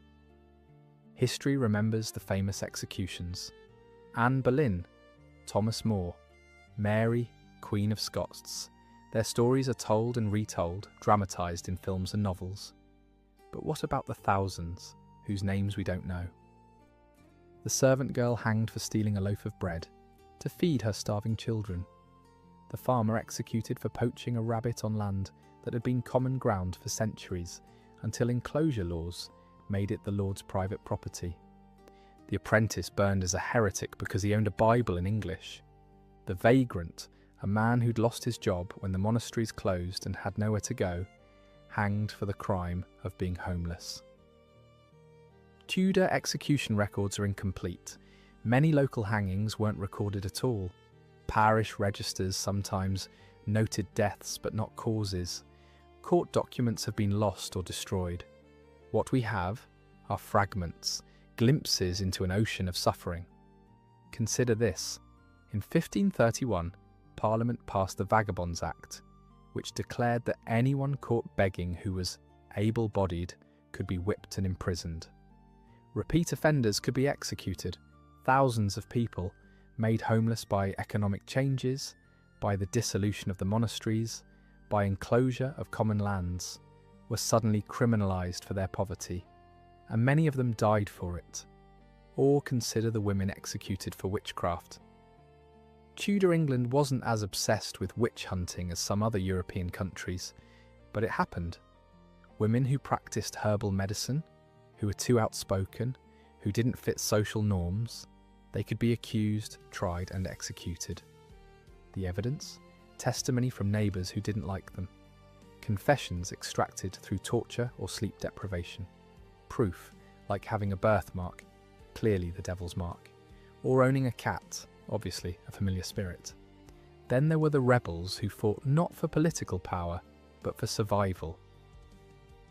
History remembers the famous executions. Anne Boleyn, Thomas More, Mary, Queen of Scots. Their stories are told and retold, dramatised in films and novels. But what about the thousands, whose names we don't know? The servant girl hanged for stealing a loaf of bread to feed her starving children. The farmer executed for poaching a rabbit on land that had been common ground for centuries, until enclosure laws made it the Lord's private property. The apprentice burned as a heretic because he owned a Bible in English. The vagrant, a man who'd lost his job when the monasteries closed and had nowhere to go, hanged for the crime of being homeless. Tudor execution records are incomplete. Many local hangings weren't recorded at all. Parish registers sometimes noted deaths but not causes. Court documents have been lost or destroyed. What we have are fragments, glimpses into an ocean of suffering. Consider this. In 1531, Parliament passed the Vagabonds Act, which declared that anyone caught begging who was able-bodied could be whipped and imprisoned. Repeat offenders could be executed. Thousands of people, made homeless by economic changes, by the dissolution of the monasteries, by enclosure of common lands, were suddenly criminalized for their poverty, and many of them died for it. Or consider the women executed for witchcraft. Tudor England wasn't as obsessed with witch hunting as some other European countries, but it happened. Women who practiced herbal medicine, who were too outspoken, who didn't fit social norms, they could be accused, tried, and executed. The evidence? Testimony from neighbours who didn't like them. Confessions extracted through torture or sleep deprivation. Proof, like having a birthmark, clearly the devil's mark, or owning a cat, obviously a familiar spirit. Then there were the rebels who fought not for political power, but for survival.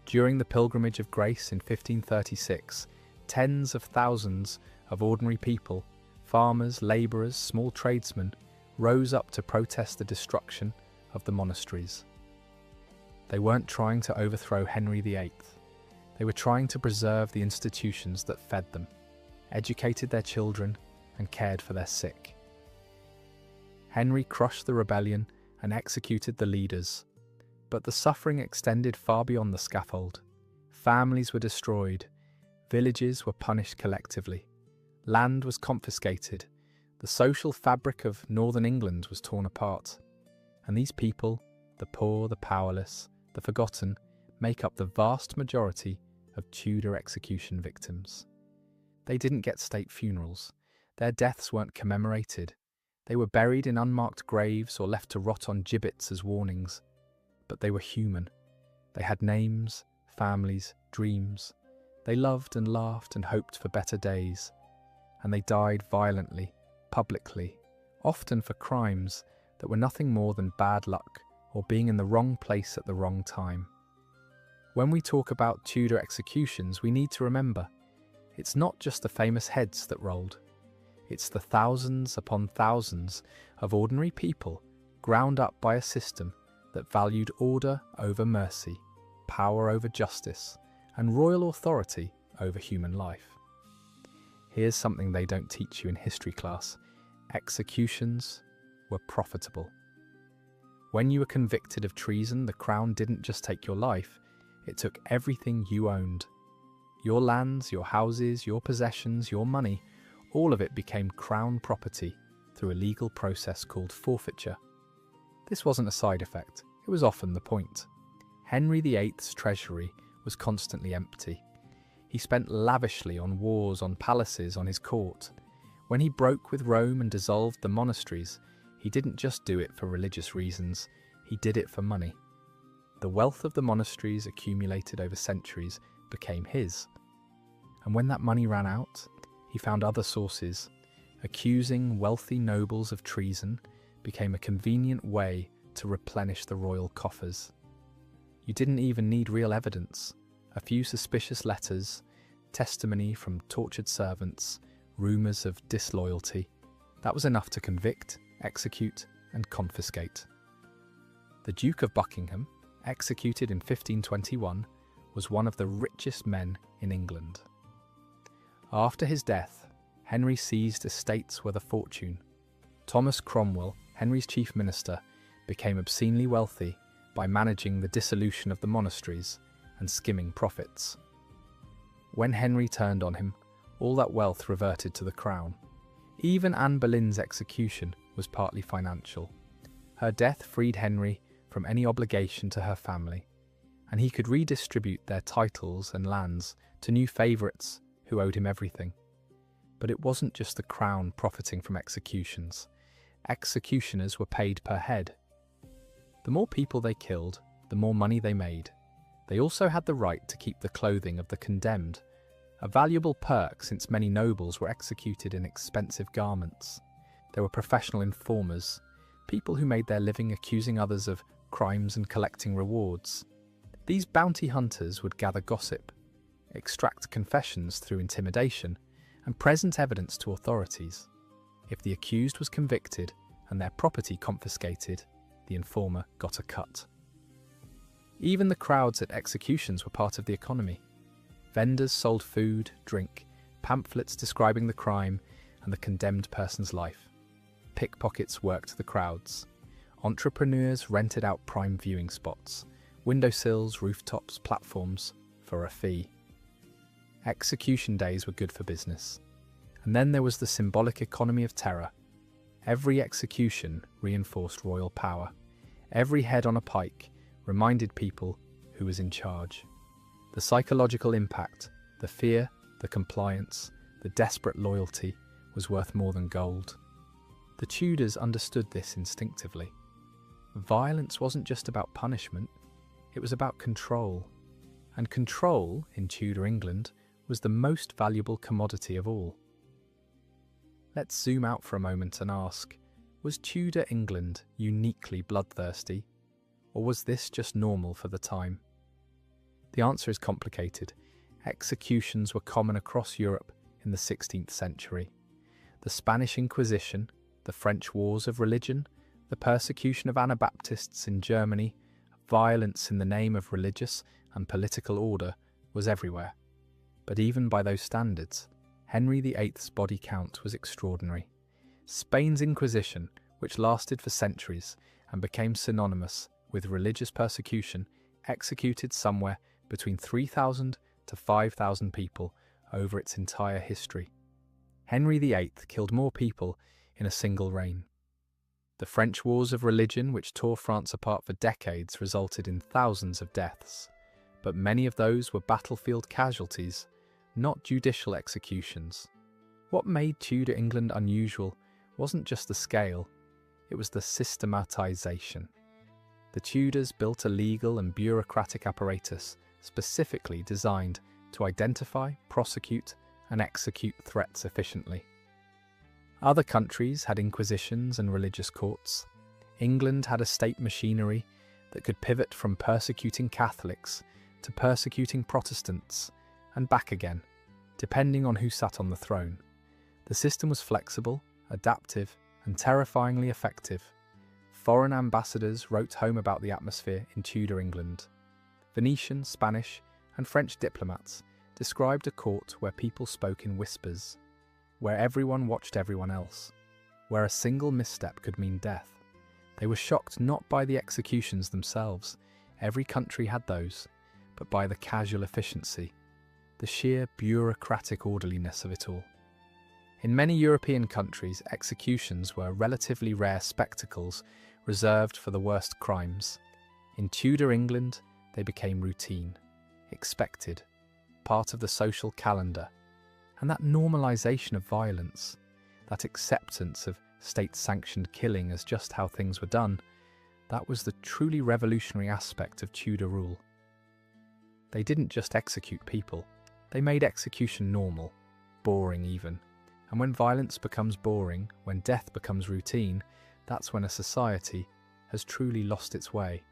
During the Pilgrimage of Grace in 1536, tens of thousands of ordinary people, farmers, labourers, small tradesmen, rose up to protest the destruction of the monasteries. They weren't trying to overthrow Henry VIII. They were trying to preserve the institutions that fed them, educated their children, and cared for their sick. Henry crushed the rebellion and executed the leaders, but the suffering extended far beyond the scaffold. Families were destroyed, villages were punished collectively, land was confiscated, the social fabric of northern England was torn apart, and these people, the poor, the powerless, the forgotten, make up the vast majority of Tudor execution victims. They didn't get state funerals. Their deaths weren't commemorated. They were buried in unmarked graves or left to rot on gibbets as warnings. But they were human. They had names, families, dreams. They loved and laughed and hoped for better days. And they died violently, publicly, often for crimes that were nothing more than bad luck or being in the wrong place at the wrong time. When we talk about Tudor executions, we need to remember, it's not just the famous heads that rolled. It's the thousands upon thousands of ordinary people ground up by a system that valued order over mercy, power over justice, and royal authority over human life. Here's something they don't teach you in history class. Executions were profitable. When you were convicted of treason, the crown didn't just take your life, it took everything you owned. Your lands, your houses, your possessions, your money, all of it became crown property through a legal process called forfeiture. This wasn't a side effect, it was often the point. Henry VIII's treasury was constantly empty. He spent lavishly on wars, on palaces, on his court. When he broke with Rome and dissolved the monasteries, he didn't just do it for religious reasons, he did it for money. The wealth of the monasteries accumulated over centuries became his. And when that money ran out, he found other sources. Accusing wealthy nobles of treason became a convenient way to replenish the royal coffers. You didn't even need real evidence. A few suspicious letters, testimony from tortured servants, rumours of disloyalty. That was enough to convict, execute, and confiscate. The Duke of Buckingham, executed in 1521, was one of the richest men in England. After his death, Henry seized estates worth a fortune. Thomas Cromwell, Henry's chief minister, became obscenely wealthy by managing the dissolution of the monasteries and skimming profits. When Henry turned on him, all that wealth reverted to the crown. Even Anne Boleyn's execution was partly financial. Her death freed Henry from any obligation to her family, and he could redistribute their titles and lands to new favourites who owed him everything. But it wasn't just the crown profiting from executions. Executioners were paid per head. The more people they killed, the more money they made. They also had the right to keep the clothing of the condemned, a valuable perk since many nobles were executed in expensive garments. There were professional informers, people who made their living accusing others of crimes and collecting rewards. These bounty hunters would gather gossip, extract confessions through intimidation, and present evidence to authorities. If the accused was convicted and their property confiscated, the informer got a cut. Even the crowds at executions were part of the economy. Vendors sold food, drink, pamphlets describing the crime and the condemned person's life. pickpockets worked the crowds. Entrepreneurs rented out prime viewing spots, windowsills, rooftops, platforms, for a fee. Execution days were good for business. And then there was the symbolic economy of terror. Every execution reinforced royal power. Every head on a pike reminded people who was in charge. The psychological impact, the fear, the compliance, the desperate loyalty was worth more than gold. The Tudors understood this instinctively. Violence wasn't just about punishment, it was about control. And control, in Tudor England, was the most valuable commodity of all. Let's zoom out for a moment and ask, was Tudor England uniquely bloodthirsty, or was this just normal for the time? The answer is complicated. Executions were common across Europe in the 16th century. The Spanish Inquisition, the French Wars of Religion, the persecution of Anabaptists in Germany, violence in the name of religious and political order was everywhere. But even by those standards, Henry VIII's body count was extraordinary. Spain's Inquisition, which lasted for centuries and became synonymous with religious persecution, executed somewhere between 3,000 to 5,000 people over its entire history. Henry VIII killed more people in a single reign. The French Wars of Religion, which tore France apart for decades, resulted in thousands of deaths, but many of those were battlefield casualties, not judicial executions. What made Tudor England unusual wasn't just the scale, it was the systematization. The Tudors built a legal and bureaucratic apparatus specifically designed to identify, prosecute, and execute threats efficiently. Other countries had inquisitions and religious courts. England had a state machinery that could pivot from persecuting Catholics to persecuting Protestants, and back again, depending on who sat on the throne. The system was flexible, adaptive, and terrifyingly effective. Foreign ambassadors wrote home about the atmosphere in Tudor England. Venetian, Spanish, and French diplomats described a court where people spoke in whispers, where everyone watched everyone else, where a single misstep could mean death. They were shocked not by the executions themselves, every country had those, but by the casual efficiency, the sheer bureaucratic orderliness of it all. In many European countries, executions were relatively rare spectacles reserved for the worst crimes. In Tudor England, they became routine, expected, part of the social calendar. And that normalization of violence, that acceptance of state-sanctioned killing as just how things were done, that was the truly revolutionary aspect of Tudor rule. They didn't just execute people, they made execution normal, boring even. And when violence becomes boring, when death becomes routine, that's when a society has truly lost its way.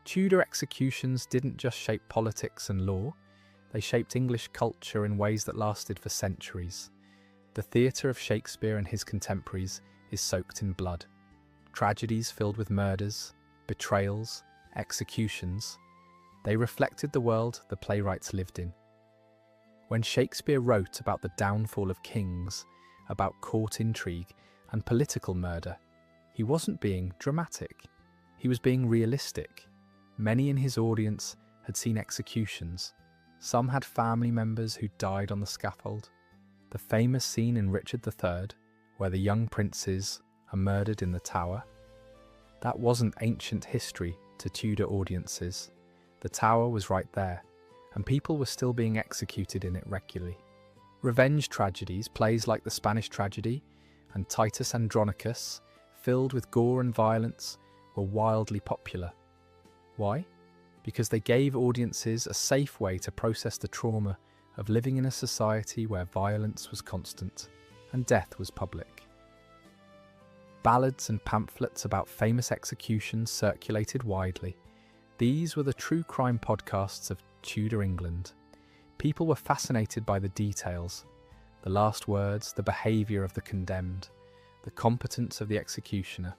Tudor executions didn't just shape politics and law, they shaped English culture in ways that lasted for centuries. The theatre of Shakespeare and his contemporaries is soaked in blood. Tragedies filled with murders, betrayals, executions. They reflected the world the playwrights lived in. When Shakespeare wrote about the downfall of kings, about court intrigue and political murder, he wasn't being dramatic. He was being realistic. Many in his audience had seen executions. Some had family members who died on the scaffold. The famous scene in Richard III, where the young princes are murdered in the Tower, that wasn't ancient history to Tudor audiences. The Tower was right there, and people were still being executed in it regularly. Revenge tragedies, plays like the Spanish Tragedy and Titus Andronicus, filled with gore and violence, were wildly popular. Why? Because they gave audiences a safe way to process the trauma of living in a society where violence was constant and death was public. Ballads and pamphlets about famous executions circulated widely. These were the true crime podcasts of Tudor England. People were fascinated by the details, the last words, the behaviour of the condemned, the competence of the executioner.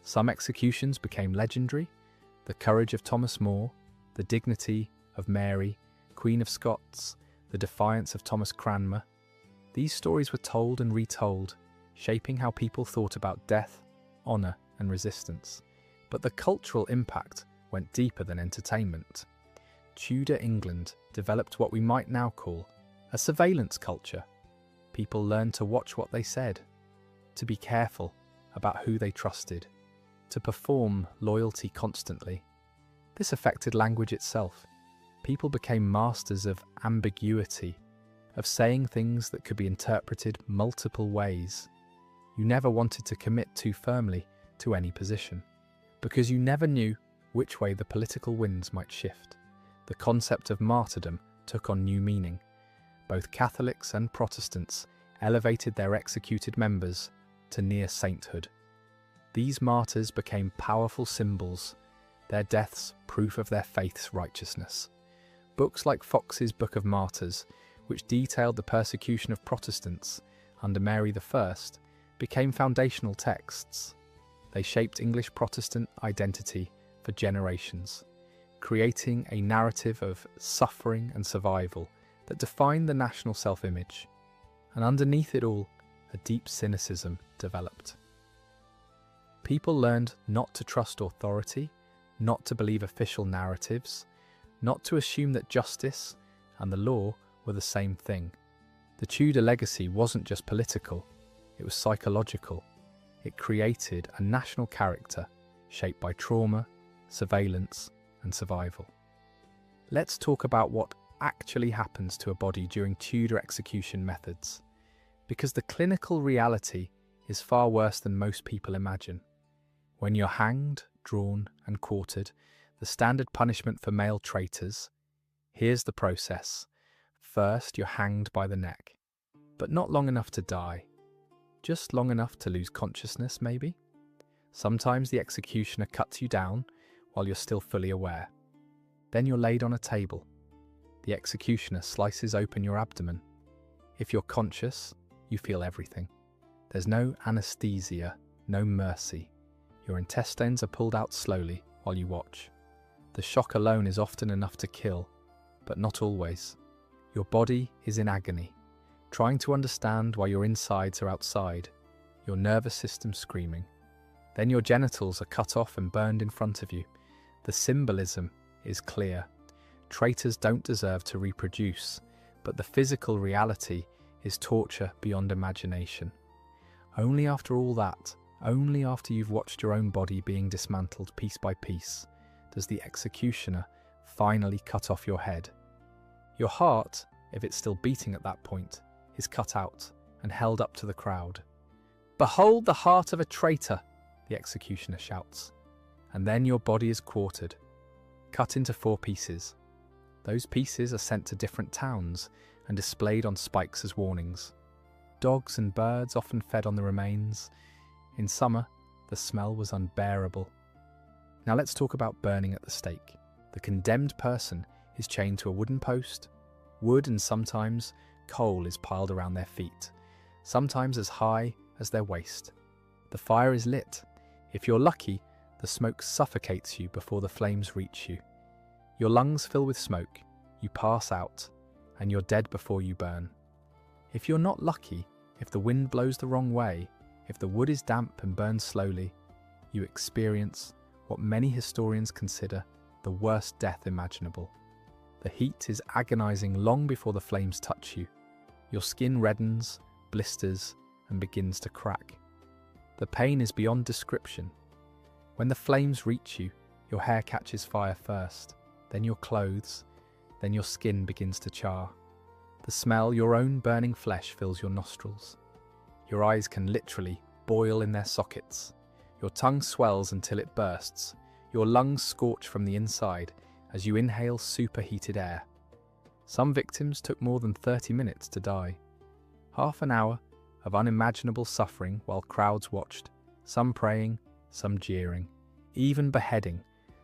Some executions became legendary: the courage of Thomas More, the dignity of Mary, Queen of Scots, the defiance of Thomas Cranmer. These stories were told and retold, shaping how people thought about death, honour and resistance. But the cultural impact went deeper than entertainment. Tudor England developed what we might now call a surveillance culture. People learned to watch what they said, to be careful about who they trusted, to perform loyalty constantly. This affected language itself. People became masters of ambiguity, of saying things that could be interpreted multiple ways. You never wanted to commit too firmly to any position, because you never knew which way the political winds might shift. The concept of martyrdom took on new meaning. Both Catholics and Protestants elevated their executed members to near sainthood. These martyrs became powerful symbols, their deaths proof of their faith's righteousness. Books like Fox's Book of Martyrs, which detailed the persecution of Protestants under Mary I, became foundational texts. They shaped English Protestant identity for generations, creating a narrative of suffering and survival that defined the national self-image. And underneath it all, a deep cynicism developed. People learned not to trust authority, not to believe official narratives, not to assume that justice and the law were the same thing. The Tudor legacy wasn't just political, it was psychological. It created a national character shaped by trauma, surveillance, and survival. Let's talk about what actually happens to a body during Tudor execution methods, because the clinical reality is far worse than most people imagine. When you're hanged, drawn, and quartered, the standard punishment for male traitors, here's the process. First, you're hanged by the neck, but not long enough to die. Just long enough to lose consciousness, maybe? Sometimes the executioner cuts you down while you're still fully aware. Then you're laid on a table. The executioner slices open your abdomen. If you're conscious, you feel everything. There's no anesthesia, no mercy. Your intestines are pulled out slowly while you watch. The shock alone is often enough to kill, but not always. Your body is in agony, trying to understand why your insides are outside, your nervous system screaming. Then your genitals are cut off and burned in front of you. The symbolism is clear. Traitors don't deserve to reproduce, but the physical reality is torture beyond imagination. Only after all that, only after you've watched your own body being dismantled piece by piece, does the executioner finally cut off your head. Your heart, if it's still beating at that point, is cut out and held up to the crowd. "Behold the heart of a traitor," the executioner shouts. And then your body is quartered, cut into 4 pieces. Those pieces are sent to different towns and displayed on spikes as warnings. Dogs and birds often fed on the remains. In summer, the smell was unbearable. Now let's talk about burning at the stake. The condemned person is chained to a wooden post. Wood and sometimes coal is piled around their feet, sometimes as high as their waist. The fire is lit. If you're lucky, the smoke suffocates you before the flames reach you. Your lungs fill with smoke, you pass out, and you're dead before you burn. If you're not lucky, if the wind blows the wrong way, if the wood is damp and burns slowly, you experience what many historians consider the worst death imaginable. The heat is agonizing long before the flames touch you. Your skin reddens, blisters, and begins to crack. The pain is beyond description. When the flames reach you, your hair catches fire first, then your clothes, then your skin begins to char. The smell, your own burning flesh, fills your nostrils. Your eyes can literally boil in their sockets. Your tongue swells until it bursts. Your lungs scorch from the inside as you inhale superheated air. Some victims took more than 30 minutes to die. Half an hour of unimaginable suffering while crowds watched, some praying, some jeering. Even beheading,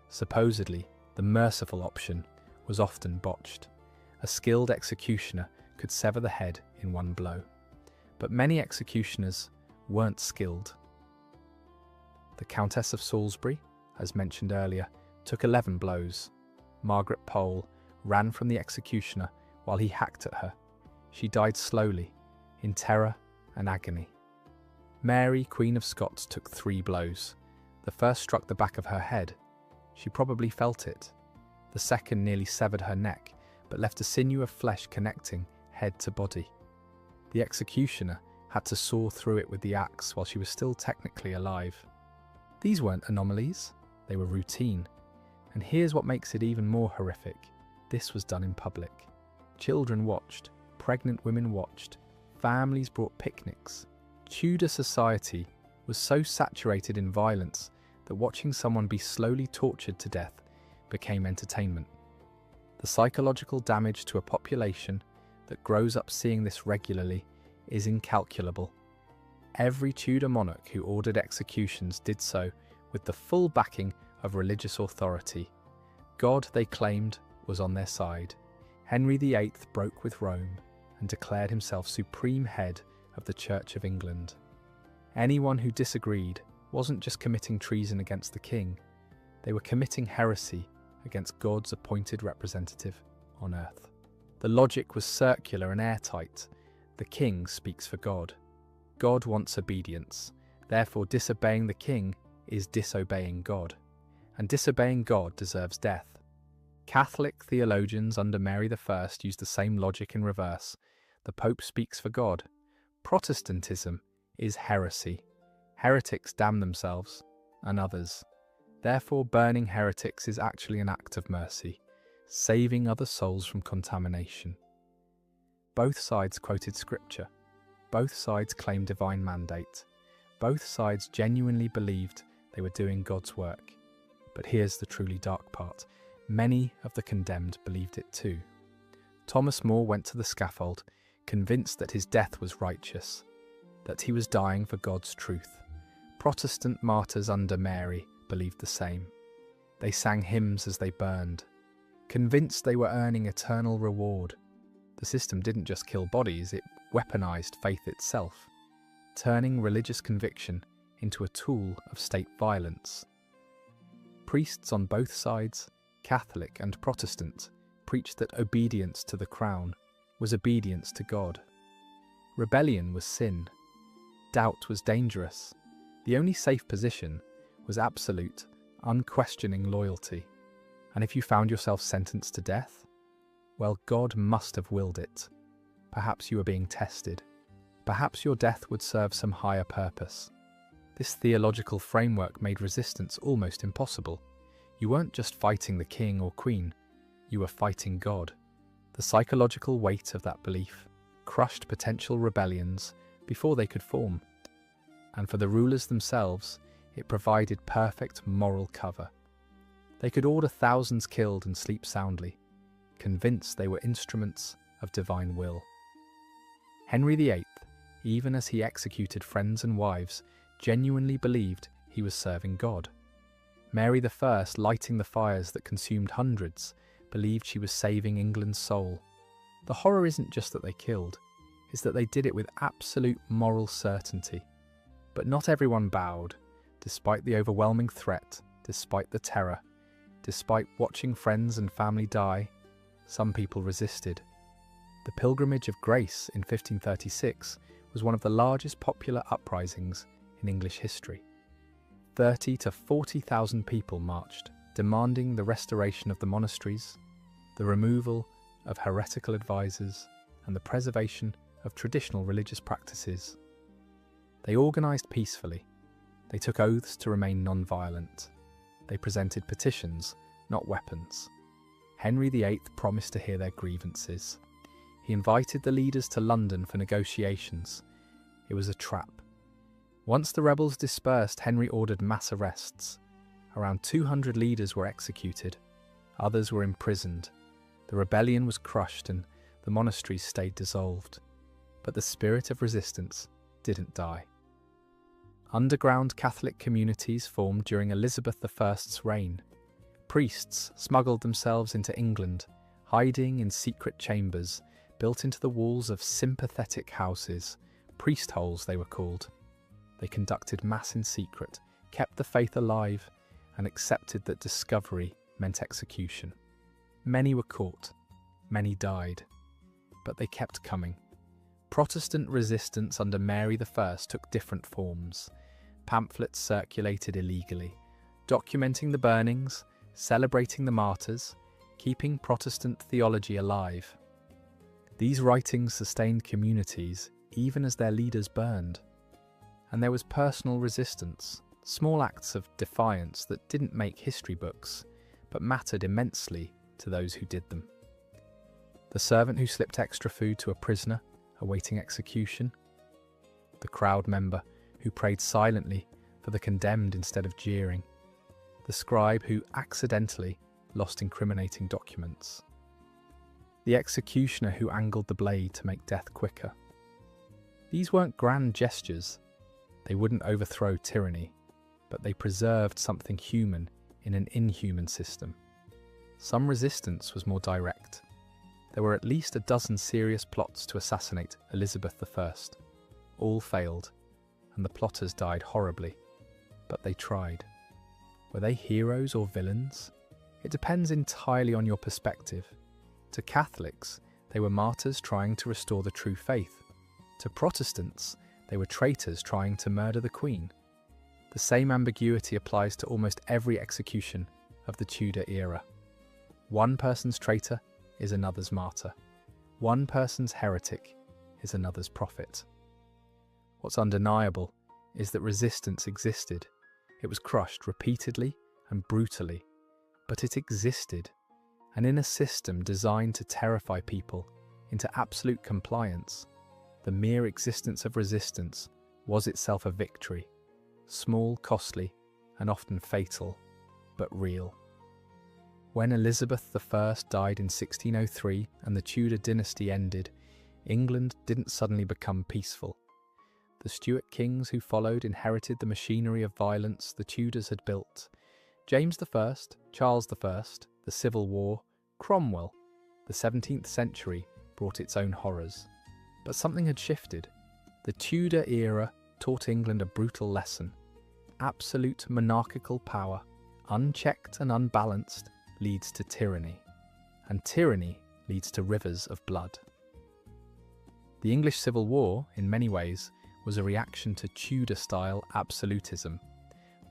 supposedly the merciful option, was often botched. A skilled executioner could sever the head in one blow. But many executioners weren't skilled. The Countess of Salisbury, as mentioned earlier, took 11 blows. Margaret Pole ran from the executioner while he hacked at her. She died slowly, in terror and agony. Mary, Queen of Scots, took 3 blows. The first struck the back of her head. She probably felt it. The second nearly severed her neck, but left a sinew of flesh connecting head to body. The executioner had to saw through it with the axe while she was still technically alive. These weren't anomalies, they were routine. And here's what makes it even more horrific. This was done in public. Children watched, pregnant women watched, families brought picnics. Tudor society was so saturated in violence that watching someone be slowly tortured to death became entertainment. The psychological damage to a population that grows up seeing this regularly is incalculable. Every Tudor monarch who ordered executions did so with the full backing of religious authority. God, they claimed, was on their side. Henry VIII broke with Rome and declared himself supreme head of the Church of England. Anyone who disagreed wasn't just committing treason against the king, they were committing heresy against God's appointed representative on earth. The logic was circular and airtight. The king speaks for God. God wants obedience. Therefore, disobeying the king is disobeying God. And disobeying God deserves death. Catholic theologians under Mary I used the same logic in reverse. The Pope speaks for God. Protestantism is heresy. Heretics damn themselves and others. Therefore, burning heretics is actually an act of mercy, saving other souls from contamination. Both sides quoted scripture. Both sides claimed divine mandate. Both sides genuinely believed they were doing God's work. But here's the truly dark part. Many of the condemned believed it too. Thomas More went to the scaffold, convinced that his death was righteous, that he was dying for God's truth. Protestant martyrs under Mary believed the same. They sang hymns as they burned, convinced they were earning eternal reward. The system didn't just kill bodies, it weaponized faith itself, turning religious conviction into a tool of state violence. Priests on both sides, Catholic and Protestant, preached that obedience to the crown was obedience to God. Rebellion was sin. Doubt was dangerous. The only safe position was absolute, unquestioning loyalty. And if you found yourself sentenced to death, well, God must have willed it. Perhaps you were being tested. Perhaps your death would serve some higher purpose. This theological framework made resistance almost impossible. You weren't just fighting the king or queen, you were fighting God. The psychological weight of that belief crushed potential rebellions before they could form. And for the rulers themselves, it provided perfect moral cover. They could order thousands killed and sleep soundly, convinced they were instruments of divine will. Henry VIII, even as he executed friends and wives, genuinely believed he was serving God. Mary I, lighting the fires that consumed hundreds, believed she was saving England's soul. The horror isn't just that they killed, it's that they did it with absolute moral certainty. But not everyone bowed, despite the overwhelming threat, despite the terror, despite watching friends and family die. Some people resisted. The Pilgrimage of Grace in 1536 was one of the largest popular uprisings in English history. 30,000 to 40,000 people marched, demanding the restoration of the monasteries, the removal of heretical advisors, and the preservation of traditional religious practices. They organised peacefully. They took oaths to remain non-violent. They presented petitions, not weapons. Henry VIII promised to hear their grievances. He invited the leaders to London for negotiations. It was a trap. Once the rebels dispersed, Henry ordered mass arrests. Around 200 leaders were executed. Others were imprisoned. The rebellion was crushed and the monasteries stayed dissolved. But the spirit of resistance didn't die. Underground Catholic communities formed during Elizabeth I's reign. Priests smuggled themselves into England, hiding in secret chambers built into the walls of sympathetic houses, priest holes they were called. They conducted mass in secret, kept the faith alive, and accepted that discovery meant execution. Many were caught, many died, but they kept coming. Protestant resistance under Mary I took different forms. Pamphlets circulated illegally, documenting the burnings, celebrating the martyrs, keeping Protestant theology alive. These writings sustained communities even as their leaders burned. And there was personal resistance, small acts of defiance that didn't make history books, but mattered immensely to those who did them. The servant who slipped extra food to a prisoner awaiting execution, the crowd member who prayed silently for the condemned instead of jeering, the scribe who accidentally lost incriminating documents, the executioner who angled the blade to make death quicker. These weren't grand gestures. They wouldn't overthrow tyranny, but they preserved something human in an inhuman system. Some resistance was more direct. There were at least a dozen serious plots to assassinate Elizabeth I. All failed, and the plotters died horribly. But they tried. Were they heroes or villains? It depends entirely on your perspective. To Catholics, they were martyrs trying to restore the true faith. To Protestants, they were traitors trying to murder the Queen. The same ambiguity applies to almost every execution of the Tudor era. One person's traitor is another's martyr. One person's heretic is another's prophet. What's undeniable is that resistance existed. It was crushed repeatedly and brutally, but it existed, and in a system designed to terrify people into absolute compliance, the mere existence of resistance was itself a victory, small, costly, and often fatal, but real. When Elizabeth I died in 1603 and the Tudor dynasty ended, England didn't suddenly become peaceful. The Stuart kings who followed inherited the machinery of violence the Tudors had built. James I, Charles I, the Civil War, Cromwell, the 17th century brought its own horrors. But something had shifted. The Tudor era taught England a brutal lesson. Absolute monarchical power, unchecked and unbalanced, leads to tyranny, and tyranny leads to rivers of blood. The English Civil War, in many ways, was a reaction to Tudor-style absolutism.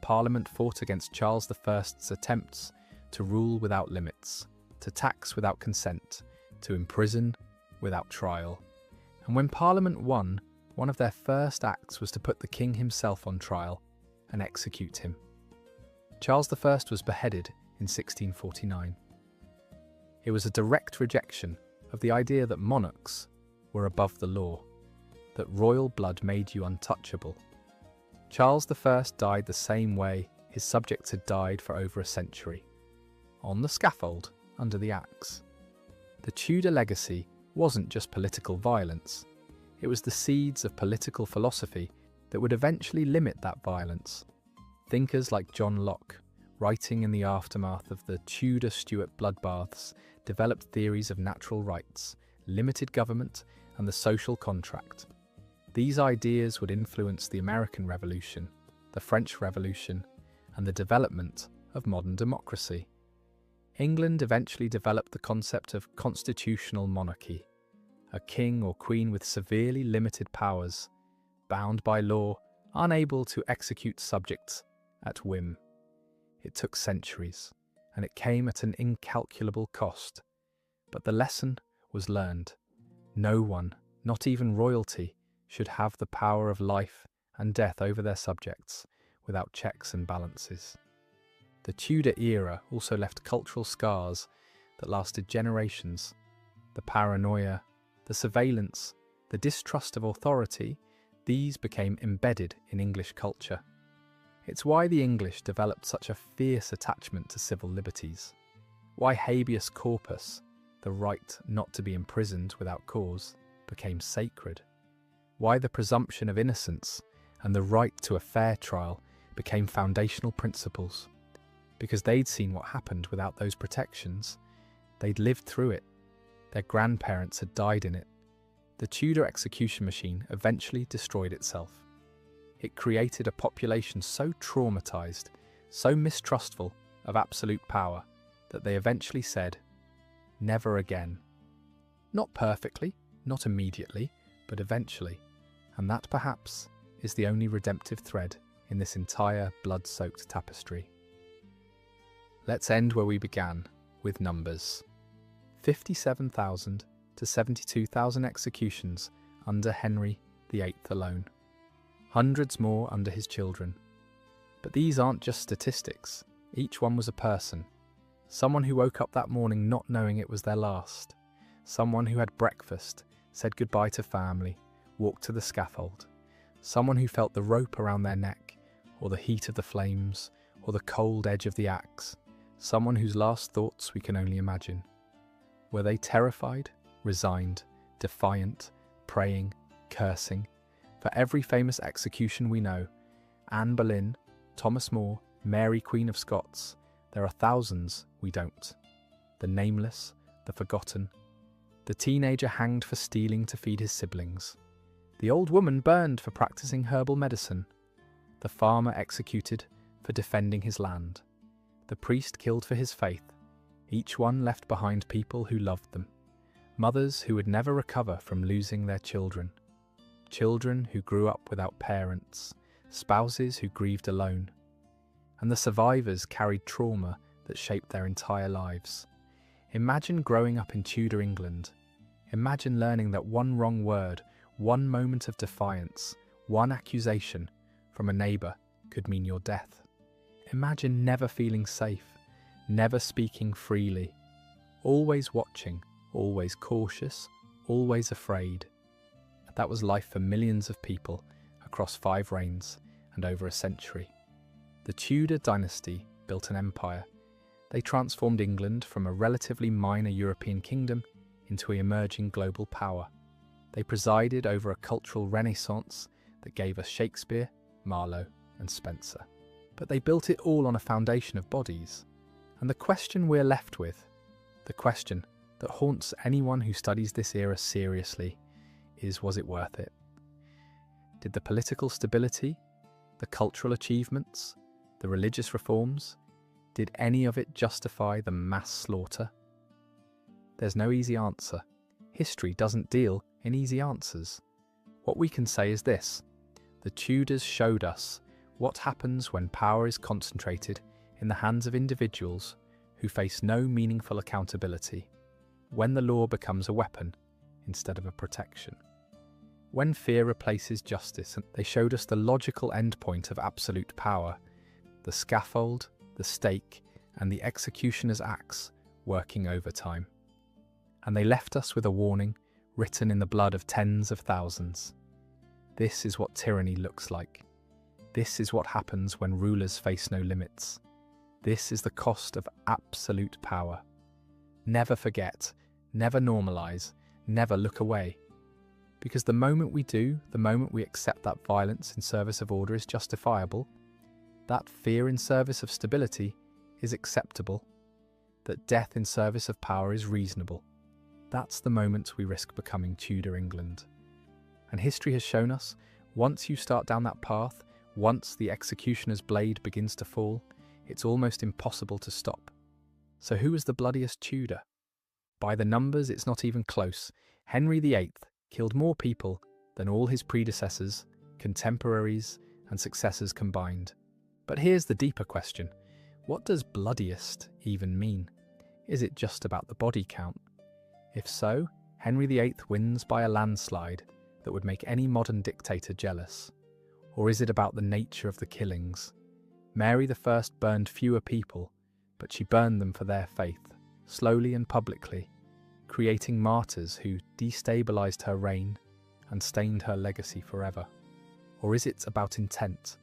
Parliament fought against Charles I's attempts to rule without limits, to tax without consent, to imprison without trial. And when Parliament won, one of their first acts was to put the king himself on trial and execute him. Charles I was beheaded in 1649. It was a direct rejection of the idea that monarchs were above the law, that royal blood made you untouchable. Charles I died the same way his subjects had died for over a century, on the scaffold under the axe. The Tudor legacy wasn't just political violence, it was the seeds of political philosophy that would eventually limit that violence. Thinkers like John Locke, writing in the aftermath of the Tudor-Stuart bloodbaths, developed theories of natural rights, limited government, and the social contract. These ideas would influence the American Revolution, the French Revolution, and the development of modern democracy. England eventually developed the concept of constitutional monarchy, a king or queen with severely limited powers, bound by law, unable to execute subjects at whim. It took centuries, and it came at an incalculable cost. But the lesson was learned. No one, not even royalty, should have the power of life and death over their subjects without checks and balances. The Tudor era also left cultural scars that lasted generations. The paranoia, the surveillance, the distrust of authority, these became embedded in English culture. It's why the English developed such a fierce attachment to civil liberties, why habeas corpus, the right not to be imprisoned without cause, became sacred, why the presumption of innocence and the right to a fair trial became foundational principles. Because they'd seen what happened without those protections. They'd lived through it. Their grandparents had died in it. The Tudor execution machine eventually destroyed itself. It created a population so traumatized, so mistrustful of absolute power, that they eventually said, "Never again." Not perfectly, not immediately, but eventually, and that perhaps is the only redemptive thread in this entire blood-soaked tapestry. Let's end where we began, with numbers. 57,000 to 72,000 executions under Henry VIII alone. Hundreds more under his children. But these aren't just statistics. Each one was a person. Someone who woke up that morning not knowing it was their last. Someone who had breakfast, said goodbye to family, walked to the scaffold. Someone who felt the rope around their neck, or the heat of the flames, or the cold edge of the axe. Someone whose last thoughts we can only imagine. Were they terrified, resigned, defiant, praying, cursing? For every famous execution we know, Anne Boleyn, Thomas More, Mary Queen of Scots, there are thousands we don't. The nameless, the forgotten. The teenager hanged for stealing to feed his siblings. The old woman burned for practicing herbal medicine. The farmer executed for defending his land. The priest killed for his faith. Each one left behind people who loved them. Mothers who would never recover from losing their children. Children who grew up without parents. Spouses who grieved alone. And the survivors carried trauma that shaped their entire lives. Imagine growing up in Tudor England. Imagine learning that one wrong word, one moment of defiance, one accusation from a neighbour could mean your death. Imagine never feeling safe, never speaking freely, always watching, always cautious, always afraid. That was life for millions of people across 5 reigns and over a century. The Tudor dynasty built an empire. They transformed England from a relatively minor European kingdom into an emerging global power. They presided over a cultural renaissance that gave us Shakespeare, Marlowe, and Spencer. But they built it all on a foundation of bodies. And the question we're left with, the question that haunts anyone who studies this era seriously, is, was it worth it? Did the political stability, the cultural achievements, the religious reforms, did any of it justify the mass slaughter? There's no easy answer. History doesn't deal in easy answers. What we can say is this: the Tudors showed us what happens when power is concentrated in the hands of individuals who face no meaningful accountability, when the law becomes a weapon instead of a protection. When fear replaces justice, they showed us the logical endpoint of absolute power, the scaffold, the stake, and the executioner's axe working overtime. And they left us with a warning written in the blood of tens of thousands. This is what tyranny looks like. This is what happens when rulers face no limits. This is the cost of absolute power. Never forget, never normalize, never look away. Because the moment we do, the moment we accept that violence in service of order is justifiable, that fear in service of stability is acceptable, that death in service of power is reasonable, that's the moment we risk becoming Tudor England. And history has shown us, once you start down that path, once the executioner's blade begins to fall, it's almost impossible to stop. So who was the bloodiest Tudor? By the numbers, it's not even close. Henry VIII killed more people than all his predecessors, contemporaries, and successors combined. But here's the deeper question. What does bloodiest even mean? Is it just about the body count? If so, Henry VIII wins by a landslide that would make any modern dictator jealous. Or is it about the nature of the killings? Mary I burned fewer people, but she burned them for their faith, slowly and publicly, creating martyrs who destabilized her reign and stained her legacy forever. Or is it about intent?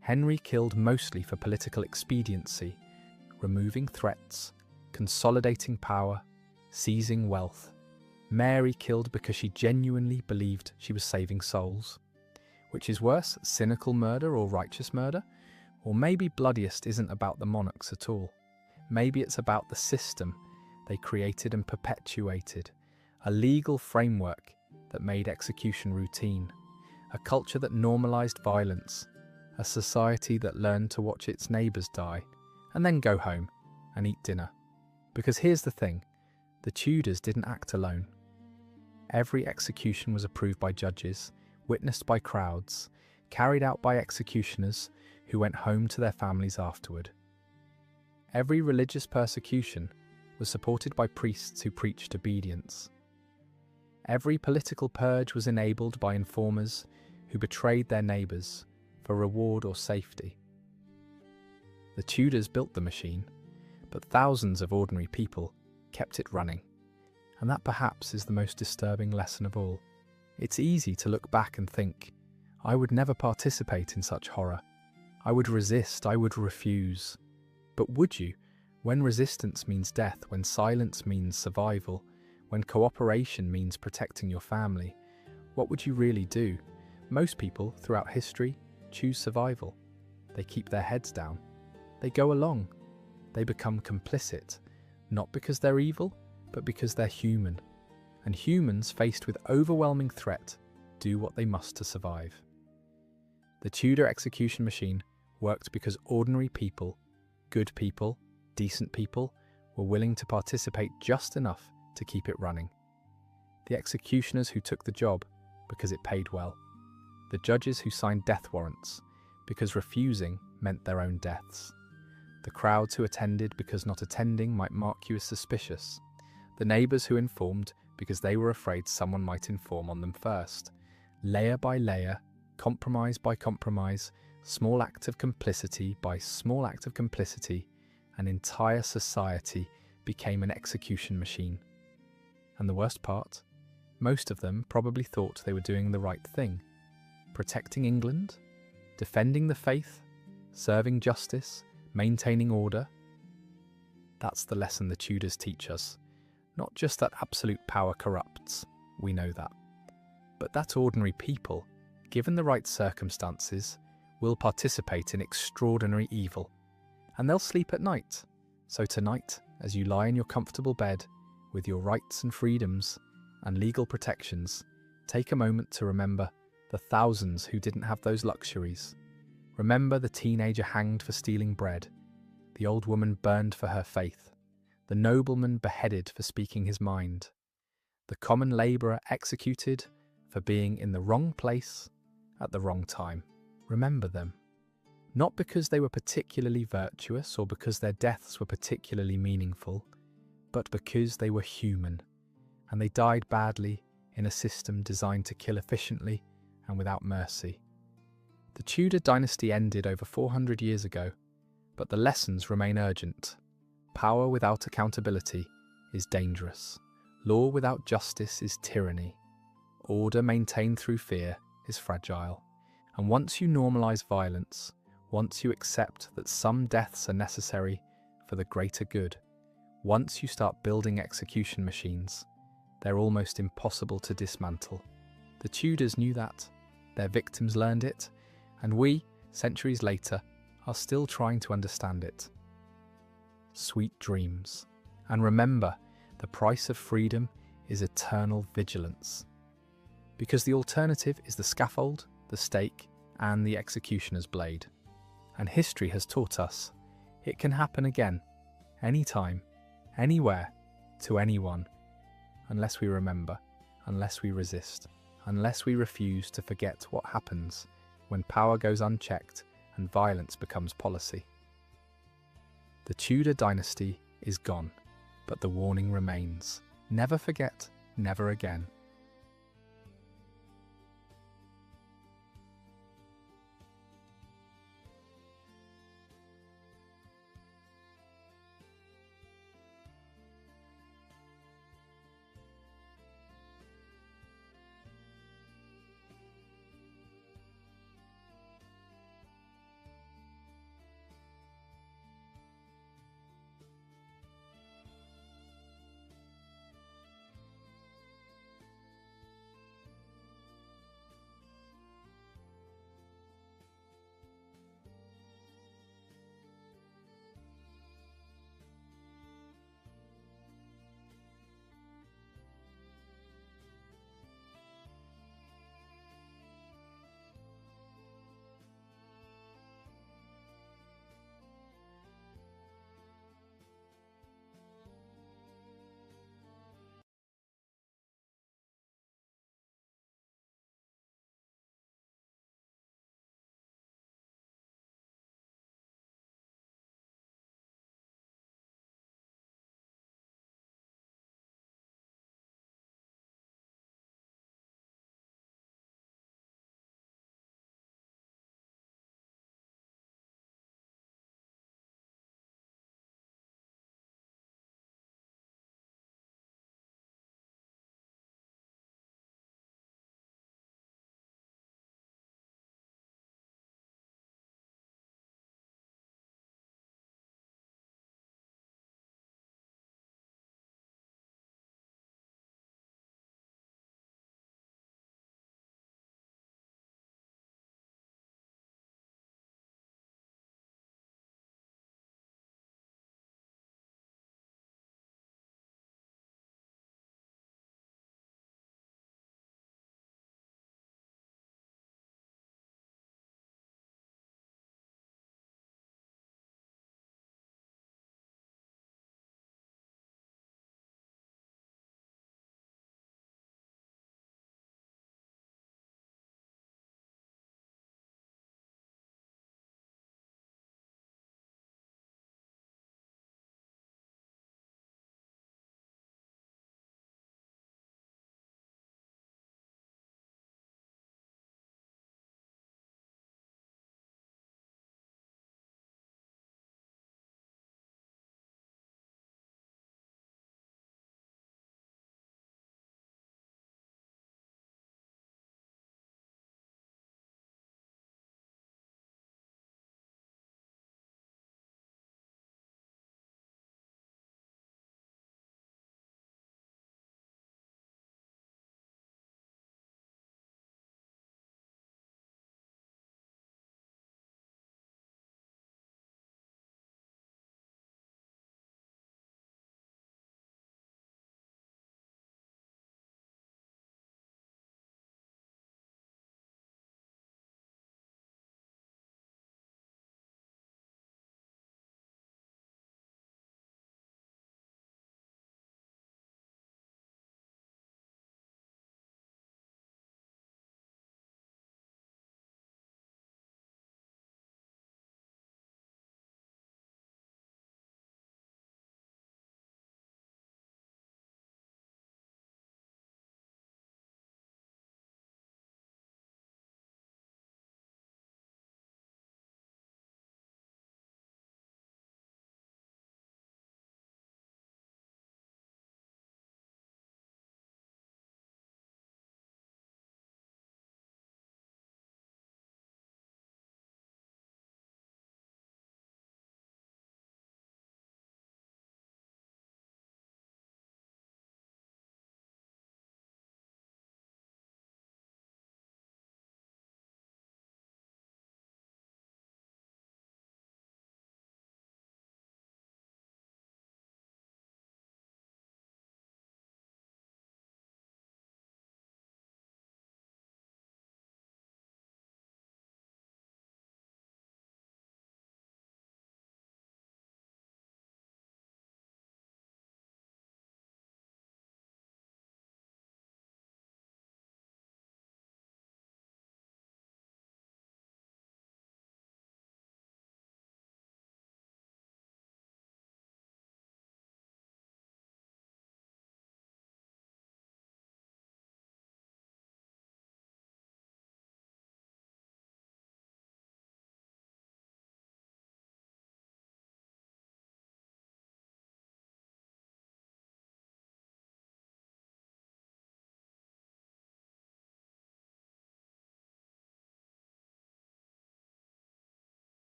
Henry killed mostly for political expediency, removing threats, consolidating power, seizing wealth. Mary killed because she genuinely believed she was saving souls. Which is worse, cynical murder or righteous murder? Or maybe bloodiest isn't about the monarchs at all. Maybe it's about the system they created and perpetuated, a legal framework that made execution routine, a culture that normalized violence, a society that learned to watch its neighbours die and then go home and eat dinner. Because here's the thing, the Tudors didn't act alone. Every execution was approved by judges, witnessed by crowds, carried out by executioners who went home to their families afterward. Every religious persecution was supported by priests who preached obedience. Every political purge was enabled by informers who betrayed their neighbours for reward or safety. The Tudors built the machine, but thousands of ordinary people kept it running. And that perhaps is the most disturbing lesson of all. It's easy to look back and think, I would never participate in such horror. I would resist, I would refuse. But would you, when resistance means death, when silence means survival, when cooperation means protecting your family, what would you really do? Most people, throughout history, choose survival. They keep their heads down. They go along. They become complicit, not because they're evil, but because they're human. And humans, faced with overwhelming threat, do what they must to survive. The Tudor execution machine worked because ordinary people, good people, decent people, were willing to participate just enough to keep it running. The executioners who took the job because it paid well. The judges who signed death warrants because refusing meant their own deaths. The crowds who attended because not attending might mark you as suspicious. The neighbours who informed because they were afraid someone might inform on them first. Layer by layer, compromise by compromise, small act of complicity by small act of complicity, an entire society became an execution machine. And the worst part, most of them probably thought they were doing the right thing. Protecting England, defending the faith, serving justice, maintaining order. That's the lesson the Tudors teach us. Not just that absolute power corrupts, we know that, but that ordinary people, given the right circumstances, will participate in extraordinary evil. And they'll sleep at night. So tonight, as you lie in your comfortable bed, with your rights and freedoms and legal protections, take a moment to remember the thousands who didn't have those luxuries. Remember the teenager hanged for stealing bread, the old woman burned for her faith, the nobleman beheaded for speaking his mind, the common labourer executed for being in the wrong place at the wrong time. Remember them. Not because they were particularly virtuous or because their deaths were particularly meaningful, but because they were human, and they died badly in a system designed to kill efficiently and without mercy. The Tudor dynasty ended over 400 years ago, but the lessons remain urgent. Power without accountability is dangerous. Law without justice is tyranny. Order maintained through fear is fragile. And once you normalise violence, once you accept that some deaths are necessary for the greater good, once you start building execution machines, they're almost impossible to dismantle. The Tudors knew that, their victims learned it, and we, centuries later, are still trying to understand it. Sweet dreams. And remember, the price of freedom is eternal vigilance. Because the alternative is the scaffold, the stake, and the executioner's blade. And history has taught us it can happen again, anytime, anywhere, to anyone, unless we remember, unless we resist, unless we refuse to forget what happens when power goes unchecked and violence becomes policy. The Tudor dynasty is gone, but the warning remains. Never forget, never again.